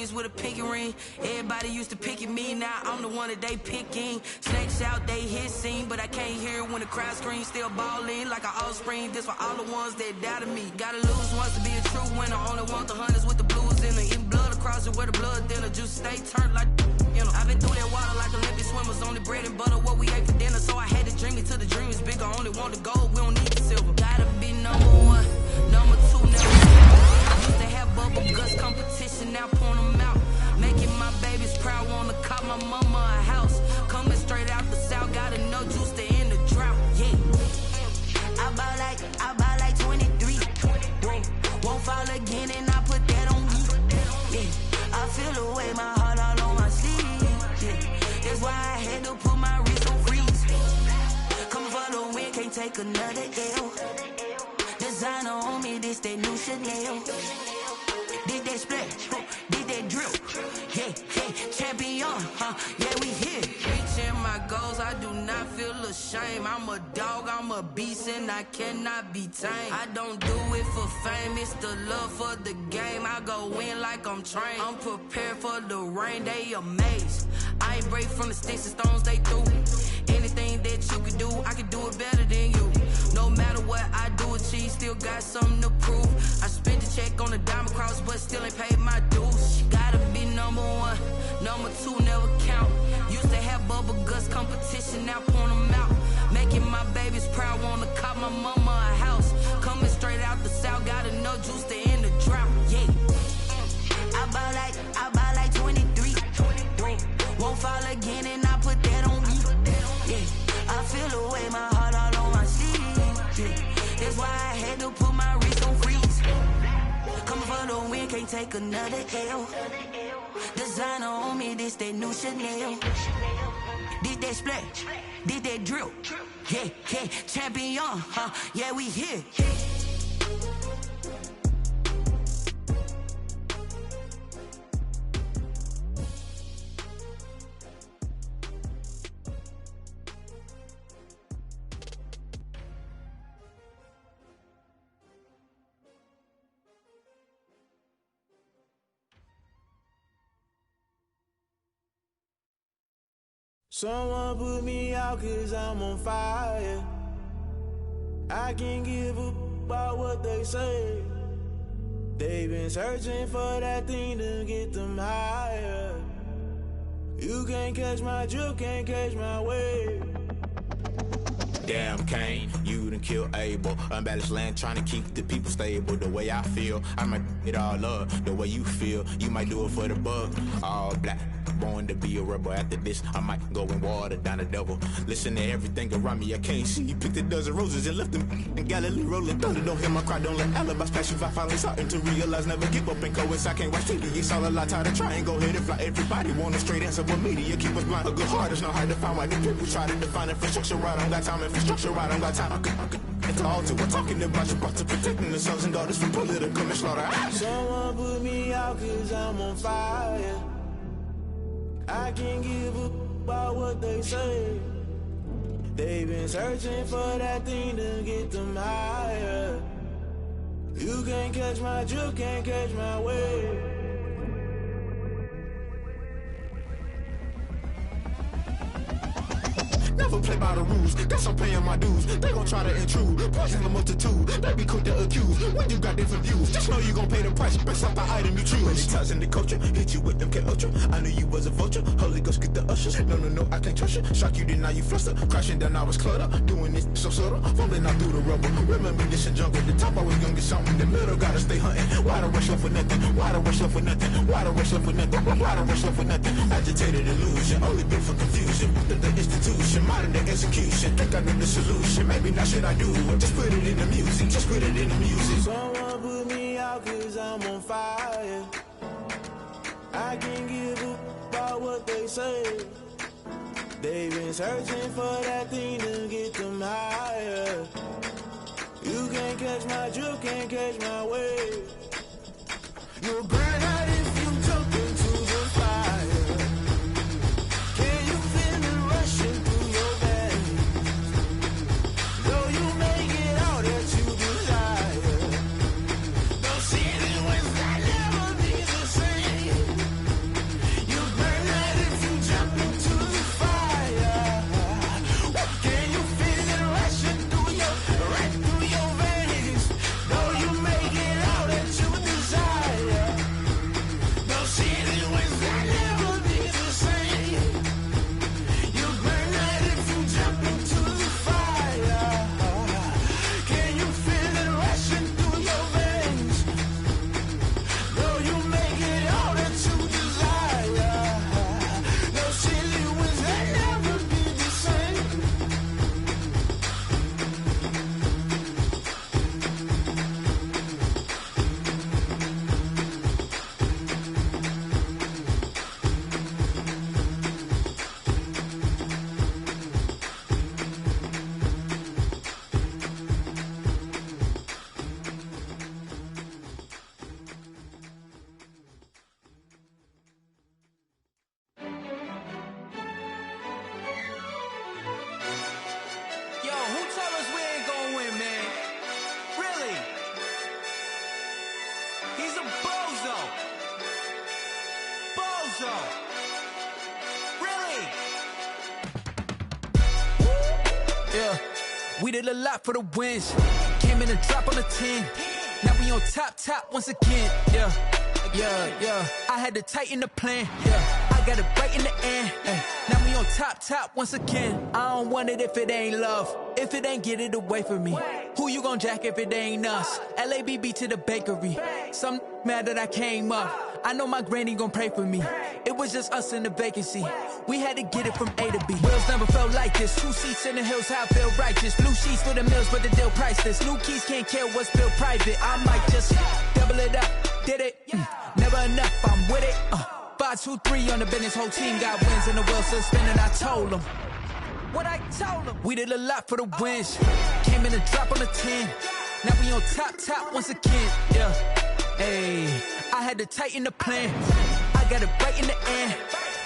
jeans with a pinky ring. Everybody used to pick at me, now I'm the one that they picking. Snakes out, they hissing, but I can't hear when the crowd screams. Still balling like an offspring. This for all the ones that doubted me. Gotta lose once to be a true winner. Only want the hunters with the blues in it. Eating blood across it where the blood thinner. Juice stay turned like, you know. I've been through that water like Olympic swimmers. Only bread and butter, what we ate for dinner. So I had to dream it till the dream is bigger. Only want the gold, we don't need the silver. Gotta be number one, number two, never. Used to have bubble guts competition, now point them out. Making my babies proud, wanna cop my mama a house. Coming straight out the south, gotta know juice to end the drought, yeah. I buy like 23. Won't fall again and I put that on me, yeah. I feel the way, my heart all on my sleeve, yeah. That's why I had to put my wrist on freeze. Coming for the win, can't take another L. Designer on me, this that new Chanel. Did that splash, did that drill, yeah, champion, yeah, we here. Reaching my goals, I do not feel ashamed. I'm a dog, I'm a beast, and I cannot be tamed. I don't do it for fame, it's the love for the game. I go in like I'm trained. I'm prepared for the rain, they amazed. I ain't break from the sticks and stones they threw. Anything that you can do, I can do it better than you. No matter what I do, achieve, still got something to prove. I spent the check on the diamond cross, but still ain't paid my dues. Gotta be number one, number two never count. Used to have bubble guts competition, now point them out. Making my babies proud, wanna cop my mama a house. Coming straight out the south, gotta know juice to end the drought, yeah. I buy like 23. Won't fall again and I put that on me, yeah. I feel the way, my heart all on my sleeve, yeah. That's why I had to put my wrist on freeze. Coming for the win, can't take another L. Designer on me, this that new Chanel. Did that splash, did that drill, yeah, champion, yeah, we here. Someone put me out 'cause I'm on fire. I can't give up about what they say. They've been searching for that thing to get them higher. You can't catch my drift, can't catch my wave. Damn Kane, you done killed Abel. Unbalanced land trying to keep the people stable. The way I feel, I might it all up. The way you feel, you might do it for the buck. All black, born to be a rebel. After this, I might go and water down the devil. Listen to everything around me, I can't see. Picked a dozen roses and left them in Galilee rolling thunder. Don't hear my cry, don't let alibis pass you. I finally starting to realize, never give up and coincide. Can't watch TV, it's all a lot. Tired of trying, go ahead and fly. Everybody want a straight answer, but media keep us blind. A good heart is not hard to find. Why the people try to define infrastructure right? I don't got time, infrastructure right, I don't got time. I could get to all to we're talking about your part to protecting the sons and daughters from political and slaughter. Someone put me out 'cause I'm on fire. I can't give up about what they say. They've been searching for that thing to get them higher. You can't catch my drift, can't catch my wave. Never play by the rules, guess I'm paying my dues. They gon' try to intrude, poison the multitude. They be quick to accuse, when you got different views. Just know you gon' pay the price, based off the item you choose. Many times in the culture, hit you with them K-Ultra. I knew you was a vulture, Holy Ghost get the ushers. No, I can't trust you. Shock you, then now you fluster. Crashing down, I was cluttered. Doing this so subtle, falling out through the rubble. Remember this in jungle, the top I was young and something. The middle gotta stay hunting. Why the rush left for nothing? Why the rush left for nothing? Why the rush left for nothing? Why the rush left for nothing? Agitated illusion, only built for confusion. The institution, modern day execution. Think I know the solution, maybe not should I do it. Just put it in the music, just put it in the music. Someone put me out 'cause I'm on fire. I can't give up about what they say. They've been searching for that thing to get them higher. You can't catch my drift, can't catch my wave. You'll burn out if you jump into the fire. Can you feel it rushing through your veins? Though you make it all that you desire. Don't see it when I never be the same. so. Really? Yeah, we did a lot for the wins. Came in and drop on the 10. Now we on top once again. Yeah. I had to tighten the plan. Yeah, I got it right in the end. Now we on top once again. I don't want it if it ain't love. If it ain't, get it away from me. Who you gon' jack if it ain't us? LABB to the bakery. Some mad that I came up. I know my granny gon' pray for me. It was just us in the vacancy. We had to get it from A to B. Wheels never felt like this. 2 seats in the hills, how I feel righteous. Blue sheets for the mills, but the deal priceless. New keys can't care what's built private. I might just double it up. Did it? Never enough, I'm with it. 5, 2, 3 on the business. Whole team got wins and the wheels still spinning. I told them what I told them. We did a lot for the wins. Came in and drop on the 10. Now we on top once again. Yeah. Hey, I had to tighten the plan. I got it right in the end.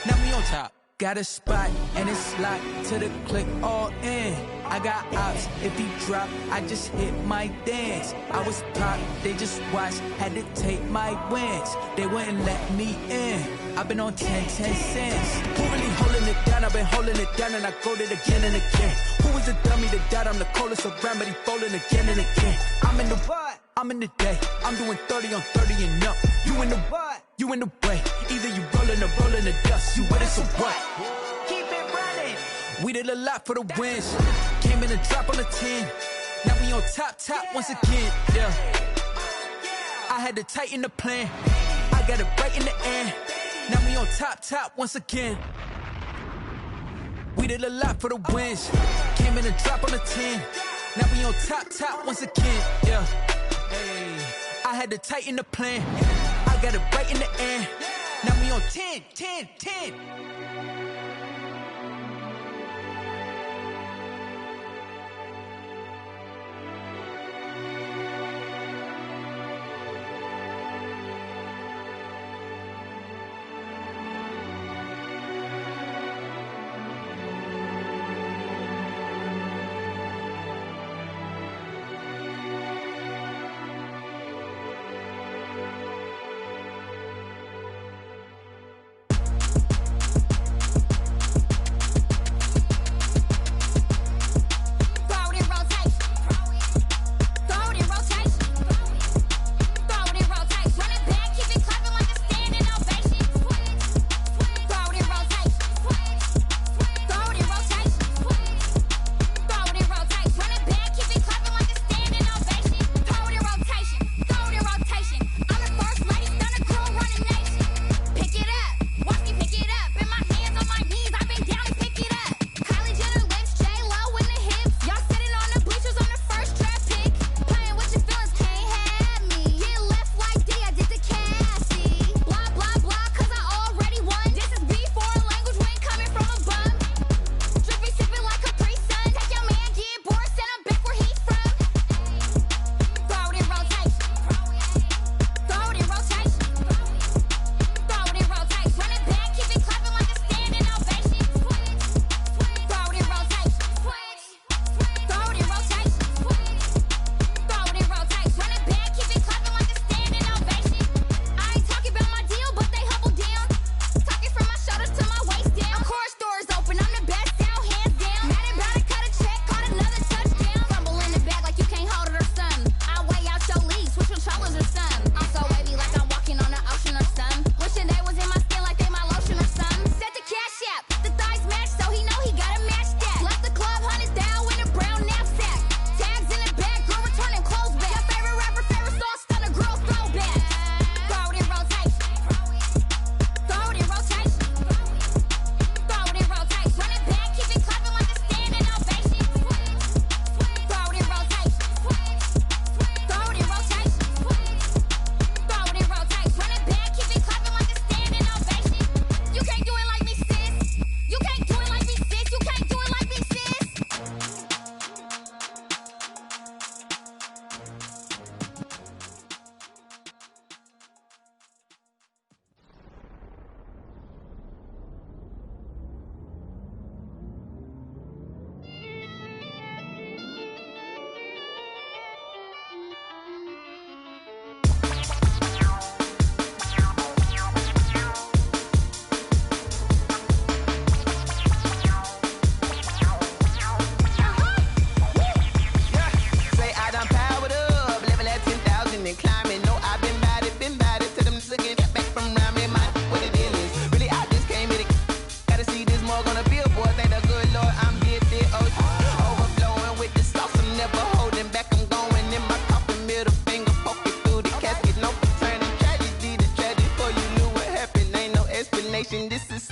Now we on top. Got a spot and it's locked to the click all in. I got ops, if he drop, I just hit my dance. I was top, they just watched, had to take my wins. They wouldn't let me in. I've been on 10 cents. Who really holding it down? I've been holding it down and I go it again and again. Who was the dummy that died? I'm the coldest around, but he folding again and again. I'm in the what? I'm in the day. I'm doing 30 on 30 and up. You in the what? You in the way. Either you rolling or rolling the dust. You with it, so what? Keep it running. We did a lot for the wins. Came in and drop on the 10. Now we on top once again. Yeah. I had to tighten the plan. I got it right in the end. Now we on top once again. We did a lot for the wins. Came in and drop on the 10. Now we on top once again. Yeah. Hey, I had to tighten the plan. I got it right in the end. Now we on 10.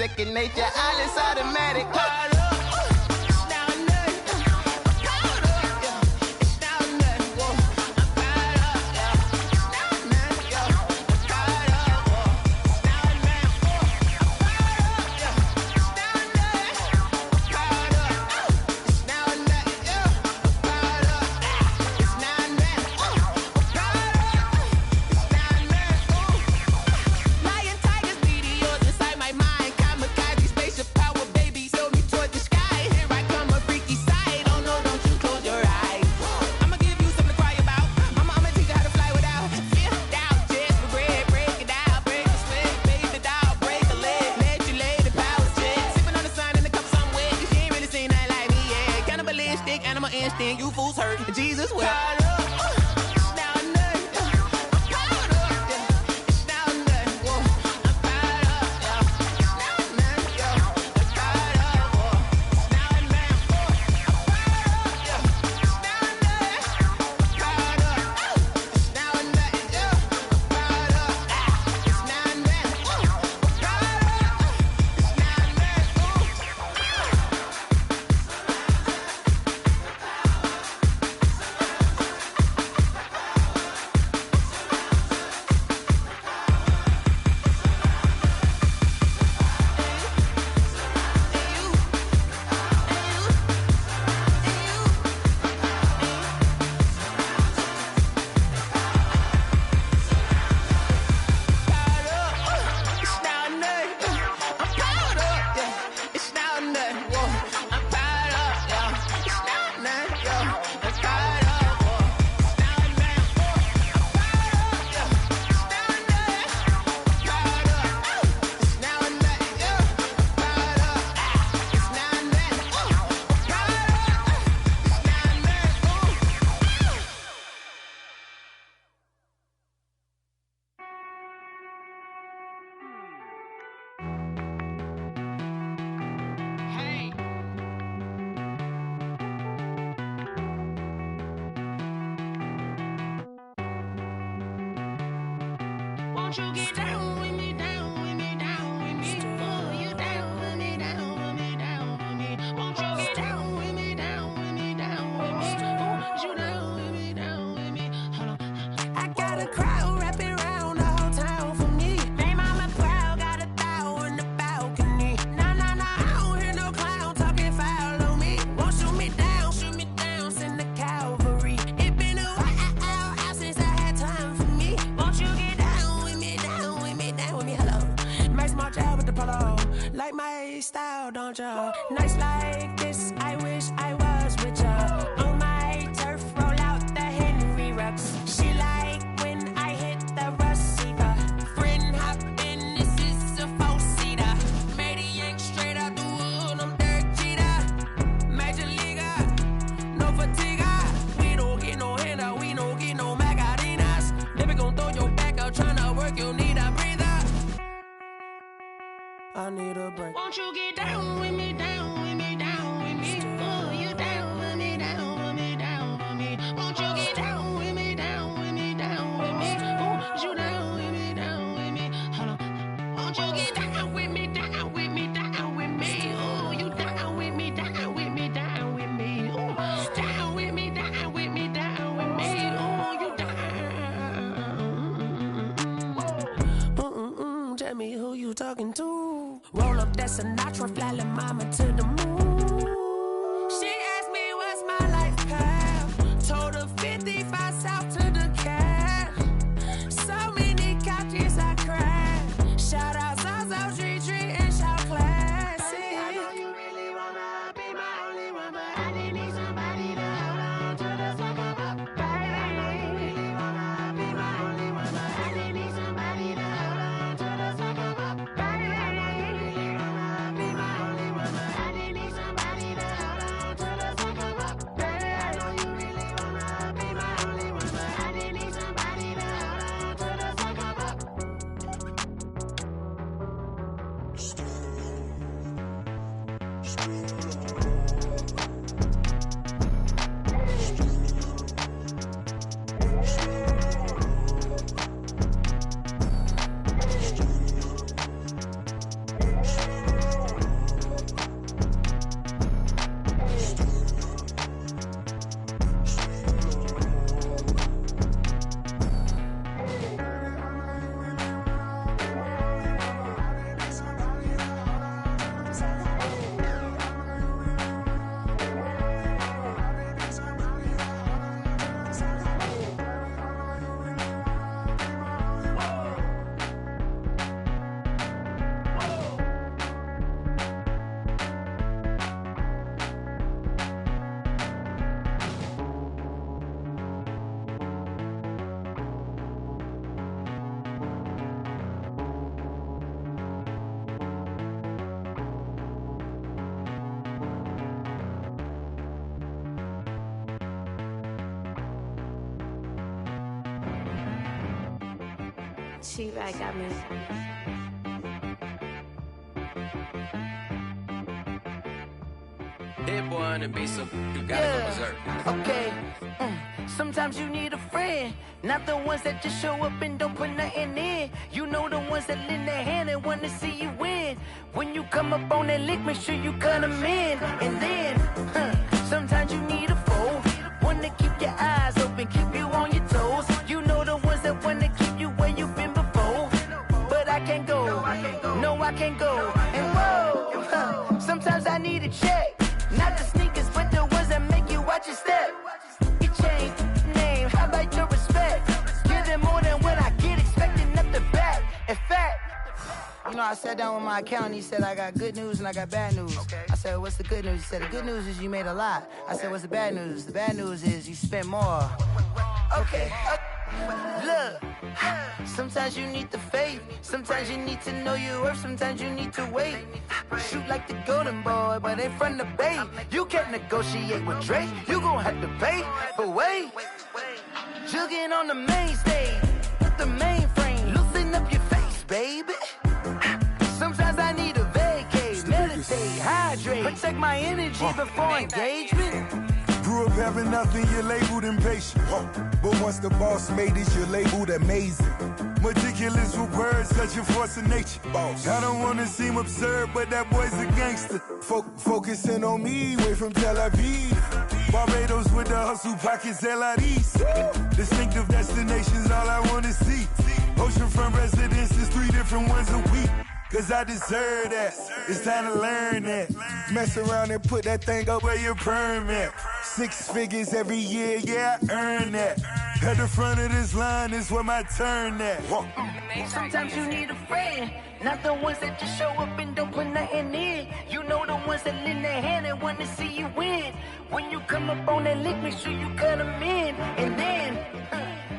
second nature. All is automatic. Caught up. You fools hurt. Jesus will. Won't you get down with me, down with me, down with me? Oh, you down with me, down with me, down with me. Won't you get down with me, down with me, down with me? Oh, you down with me, down with me? Hold on. I got a crowd wrapping around the whole town for me. Name on my crowd, got a thou in the balcony. Nah, nah, nah, I don't hear no clown talking foul on me. Won't shoot me down, send the cavalry. It been a while since I had time for me. Won't you get down with me, down with me, down with me? Hello. Max March out with the polo. Like my style, don't ya? Nights like this, I wish I was with ya. On my turf, roll out the Henry Rux. She like when I hit the receiver. Friend hop in, this is a four-seater. Made a yank straight out the wood, I'm Derek Jeter. Major leaguer, no fatigue. We don't get no handout, we don't get no Macarinas. Never gon' throw your back out, tryna work, you need a breather. I need a break. Won't you get down with me, down with me, down with me? Oh, you down with me, down with me, down with me? Won't you get down with me, down with me, down with me? Oh, you down with me, down with me? Hold on. Won't you get down with me, down with me, down with me? Oh, you down with me, down with me, down with me? Oh, down with me, down with me, down with me? Oh, you down. Tell me who you talking to. Roll up that Sinatra, fly la mama to the moon. She asked me what's my life path. Told her 55 south to the cat. So many couches I cried. Shout out South Street and shout classy. I know you really wanna be my only one, but I didn't need somebody to hold on to the second up. Baby, I know you really wanna be my only one, but I didn't need somebody to hold on to the second up. Baby, I know you really wanna be my only one, but I didn't need cheap. I got me. Hit boy on the beat, so you gotta go berserk. Okay. Sometimes you need a friend, not the ones that just show up and don't put nothing in. You know the ones that lend their hand and want to see you win. When you come up on that lick, make sure you cut them in. And then, sometimes you need a foe, one to keep your eyes open, keep you on your toes. You know the ones that want to keep you where you've been before. But I can't go, no I can't go. And whoa, sometimes I need a check, not the sneakers, but the ones that make you watch your step. Change name, how about your respect? Give them more than what I get, expecting nothing back. In fact, you know, I sat down with my accountant, he said, I got good news and I got bad news. Okay. I said, what's the good news? He said, the good news is you made a lot. I said, what's the bad news? The bad news is you spent more. Okay. Look, sometimes you need the faith, sometimes you need to know your worth, sometimes you need to wait. Shoot like the golden boy, but ain't from the bay. You can't negotiate with Drake, you gon' have to pay. But wait, jugging on the main stage, with the mainframe, loosen up your face, baby. Sometimes I need a vacate, meditate, hydrate, protect my energy before engagement. Grew up having nothing, you're labeled impatient. But once the boss made it, you're labeled amazing. Meticulous with words, such a force of nature. I don't wanna seem absurd, but that boy's a gangster. Focusing on me, way from Tel Aviv. Barbados with the hustle pockets, LIDs. Distinctive destinations, all I wanna see. Oceanfront residences, 3 different ones a week. Cause I deserve that, it's time to learn that. Mess around and put that thing up where your permit. 6 figures every year, yeah, I earn that. At the front of this line is where my turn at. Sometimes you need a friend, not the ones that just show up and don't put nothing in. You know the ones that lend their hand and want to see you win. When you come up on that lick, make sure you cut them in. And then,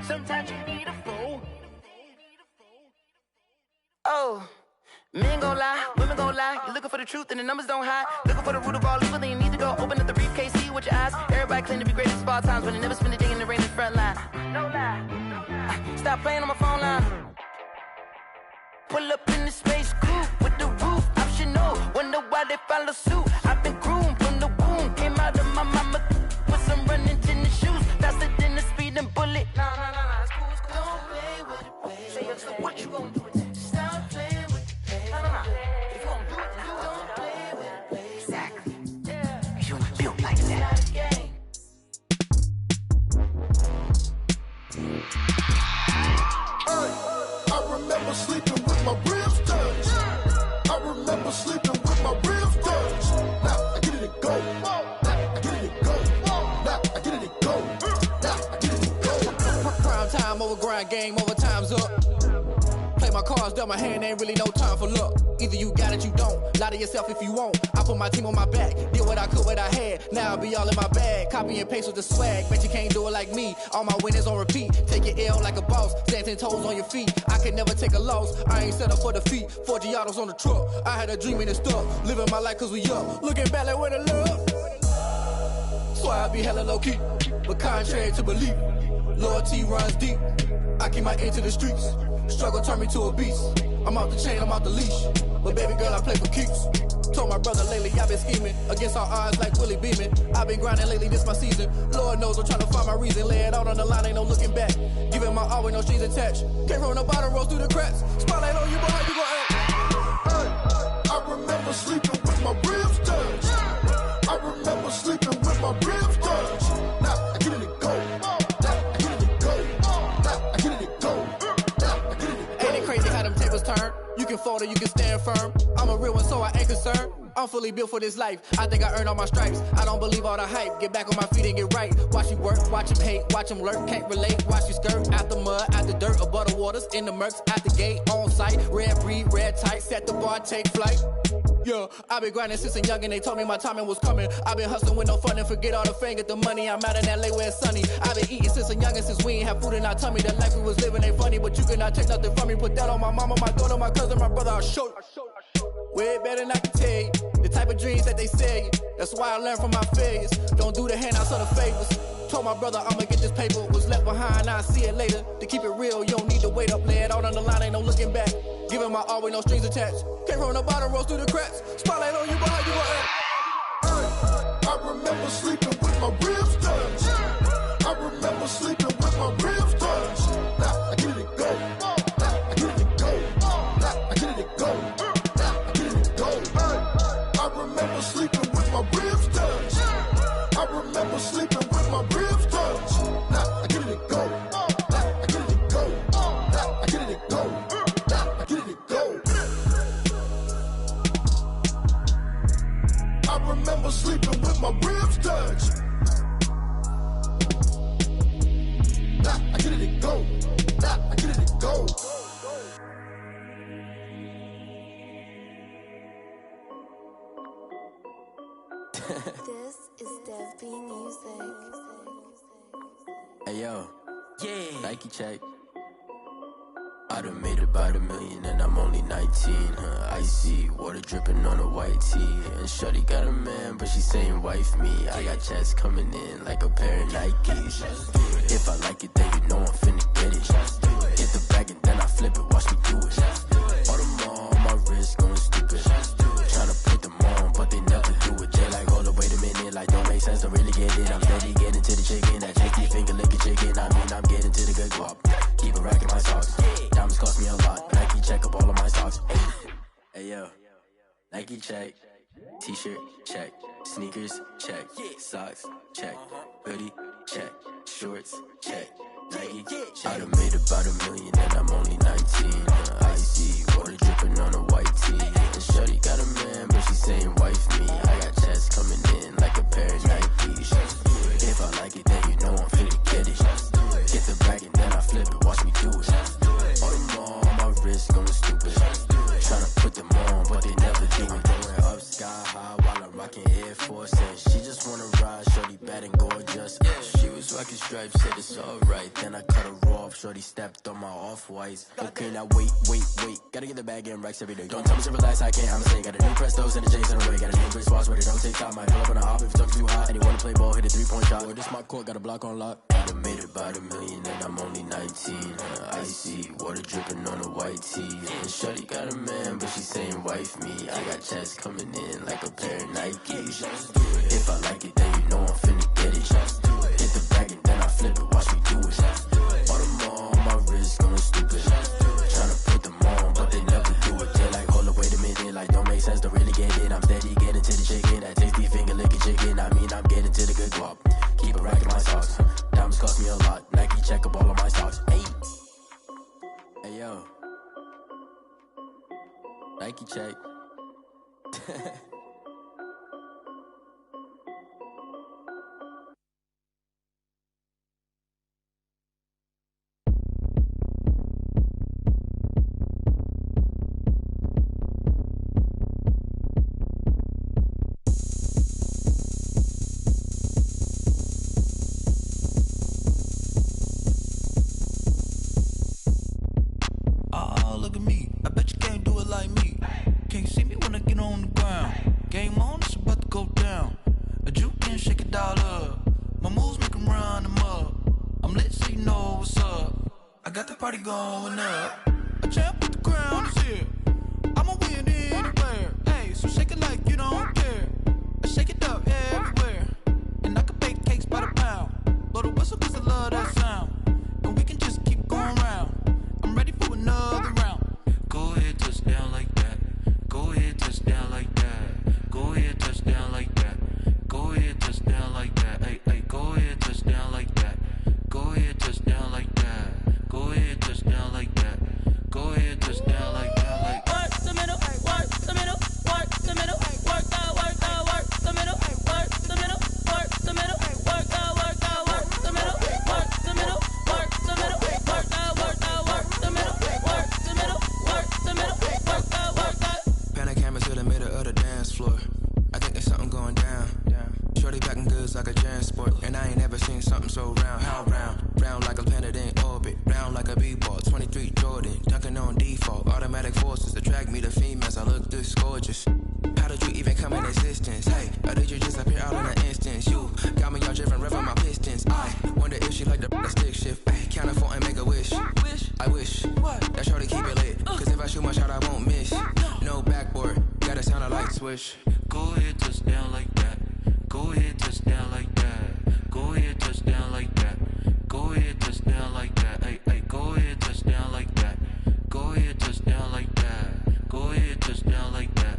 sometimes you need a foe. Oh. Men gon' lie, women gon' lie. You're looking for the truth and the numbers don't hide. Looking for the root of all evil, then you need to go open up the briefcase, see with your eyes. Everybody claim to be great at small times, but they never spend a day in the rain in the front line. No lie. Stop playing on my phone line. Pull up in the space coupe with the roof optional. Wonder why they follow suit. I've been groomed from the womb. Came out of my mama with some running tennis shoes. Faster than the speeding bullet. Nah, it's cool, it's cool. Don't play with it, baby. Say so what you gon' do? Stop playing. If you gon' do it, then don't play with it. Exactly. Yeah. You ain't built like that. I remember sleeping with my ribs touched. I remember sleeping with my ribs touched. Now I get it and go. Now I get it and go. Now I get it and go. Now I get it and go. Prime time over grind game, over time's up. Play my cards, dealt my hand, ain't really no time for luck. Either you got it, you don't. Lie to yourself if you won't. I put my team on my back, did what I could, what I had. Now I'll be all in my bag. Copy and paste with the swag. Bet you can't do it like me. All my winners on repeat. Take your L like a boss. Stand 10 toes on your feet. I can never take a loss. I ain't set up for defeat. 4 Giottos on the truck. I had a dream and it stuck. Living my life cause we up. Looking back like where the love. So I be hella low key. But contrary to belief, loyalty runs deep. I keep my ear to the streets. Struggle turned me to a beast. I'm off the chain, I'm off the leash. But baby girl, I play for keeps. Told my brother lately, I've been scheming. Against all odds like Willie Beeman. I've been grinding lately, this my season. Lord knows I'm trying to find my reason. Lay it out on the line, ain't no looking back. Giving my all with no strings attached. Came from the bottom, rose through the cracks. Spotlight on you, boy, how you gon' act? I remember sleeping with my ribs touched. I remember sleeping with my ribs touched. Now I get it and go. Now I get it and go. Now I get it and go. Ain't it crazy how them tables turn? You can fold or you can stand firm. I'm a real one, so I ain't concerned. I'm fully built for this life. I think I earned all my stripes. I don't believe all the hype. Get back on my feet and get right. Watch you work, watch him hate, watch him lurk. Can't relate, watch you skirt. Out the mud, out the dirt, above the waters, in the murks, out the gate, on site. Red breed, red tight, set the bar, take flight. Yeah, I've been grinding since a youngin', they told me my timing was coming. I've been hustling with no fun and forget all the fame, get the money. I'm out in LA where it's sunny. I've been eating since a youngin', since we ain't have food in our tummy. The life we was living ain't funny, but you cannot take nothing from me. Put that on my mama, my daughter, my cousin, my brother, I'll show you. Way better than I can tell you. The type of dreams that they sell you. That's why I learned from my failures. Don't do the handouts or the favors. Told my brother I'ma get this paper, was left behind, I'll see it later. To keep it real, you don't need to wait up, lay it out on the line, ain't no looking back. Giving my all with no strings attached. Came from the bottom, rose through the cracks. Spotlight on you, but how you gon' act? I remember sleeping with my ribs touched. I remember sleeping with my ribs touched. Now I get it go. Now I get it go. Now I get it go. Now I get it go. I remember sleeping with my ribs touched. I remember sleeping with my ribs touched. Now I get it go. Now I get it go. Now I get it go. Now I get it go. I remember sleeping with my ribs touched. Now I get it go. Now I get it go. This is Dev B Music. Hey yo, yeah. Nike check. I done made about $1 million and I'm only 19. Icy water dripping on a white tee. And shorty got a man, but she saying wife me. I got checks coming in like a pair of Nikes. If I like it, then you know I'm finna get it. Get the bag and then I flip it, watch me do it. All them on my wrist going stupid. Tryna put them on, but they never do it. They like, hold up, wait a minute, like don't make sense, don't really get it. I'm steady getting to the chicken, that chicky finger licking chicken. I mean, I'm getting to the good guap. Keep a rack in my socks. Diamonds cost me a lot. Nike check up all of my stocks. Hey yo, Nike check. T-shirt check. Sneakers check. Socks check. Hoodie check. Shorts check. Nike I done made about $1 million and I'm only 19. Icy water dripping on a white tee. And shorty got a man, but she saying wife me. I got checks coming in like a pair of Nikes. If I like it, then you know I'm finna get it. Get the bag and then I flip it, watch me do it. All them on my wrist going stupid. Tryna put them on, but they never do it. Going up sky high while I'm rocking Air Force. And she just wanna ride, shorty bad and gorgeous. She was rocking stripes, said it's alright. Then I cut her off, shorty stepped on my off-whites. Okay, now wait. Gotta get the bag and racks every day. Don't tell me to relax, I can't, I'ma say. Got a new Prestos and the J's in the way. Got a new Chris Foss, but it don't take time. Might pull up on a hop if it talks too hot. And you wanna play ball, hit a 3-point shot. Or this my court, got a block on lock. I done made about $1 million and I'm only 19. Icy water dripping on a white tee. And shorty got a man, but she saying wife me. I got checks coming in like a pair of Nikes. If I like it, then you know I'm finna get it. Hit the bag and then I flip it, watch me do it. All them on my wrist going stupid. Tryna put them on, but they never do it. They like, hold up, wait a minute, like don't make sense, don't really get it. I'm steady getting to the chicken, that tasty finger licking chicken. I mean, I'm getting to the good guap. Keep a rack in my socks. Diamonds cost me a lot. Nike check up all of my stocks. Hey yo, Nike check. Look at me, I bet you can't do it like me. Can't see me when I get on the ground. Game on, it's about to go down. A juke can shake it all up. My moves make them run them up. I'm lit so you know what's up. I got the party going up. A champ with the crown is here. I'ma win anywhere. Hey, so shake it like you don't care. I shake it up everywhere. And I can bake cakes by the pound. Blow the whistle cause I love that sound. And we can just keep going round. I'm ready for another round. Go ahead, touch down like that. Go ahead, touch down like that. Go ahead, touch down like that. Go ahead, touch down like that. Hey, go ahead, touch down like that. Go ahead, touch down like that. Go ahead, touch down like that. Go ahead, touch down like that. Like work the middle, work the middle, work the middle, work out, work the middle, work the middle, work the middle, work out, work the middle, work the middle, work the middle, work out, work the middle, work the middle, work the middle, work out, work out. Panic camera to the middle of the dance floor. I think there's something going down. Shorty packing goods like a transport, and I ain't never seen something so round. How round? Round like a planet in orbit, round like a b-ball. 23 Jordan, dunking on default. Automatic forces attract me to females. I look this gorgeous. How did you even come in existence? Hey, or did you just appear out in an instance? You got me all driven, revving my pistons. I wonder if she like the stick shift. Ay, count a 4 and make a wish. I wish that shorty keep it lit. Cause if I shoot my shot, I won't miss. No backboard, gotta sound a light switch. Go ahead, touch down like that. Go ahead, touch down like that. Go ahead, touch down like that. Go ahead, touch down like that. Ay, ay, go ahead, touch down like that. Go ahead, touch down like that. Go ahead, touch down like that.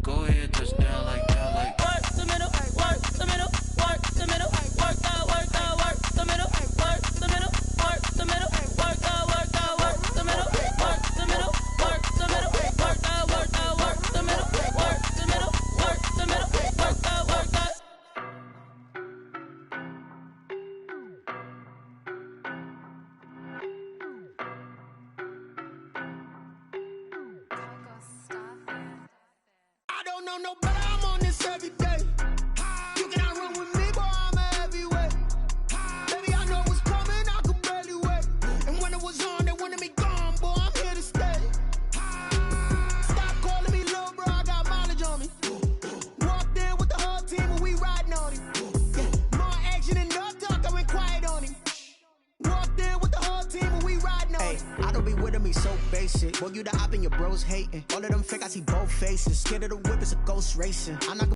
Go ahead, touch down like that. Like work the middle, work the middle, work the middle, work out, work the middle, work the middle, work the middle, work out, work the middle, work the middle, work the middle, work out, work the middle, work the middle, work the middle, work out, work out. I don't know no better, I'm on this every day. You cannot run with me, boy, I'm a heavyweight. Baby, I know what's coming, I could barely wait. And when it was on, they wanted me gone, boy, I'm here to stay. Stop calling me little bro, I got mileage on me. Walked in with the whole team and we riding on him. Yeah, more action than no talk, I went quiet on him. Walked in with the whole team and we riding on him. I don't be with me so basic. Boy, you the op and your bros hating. All of them fake, I see both faces. Scared of the whip, it's a ghost racing. I'm not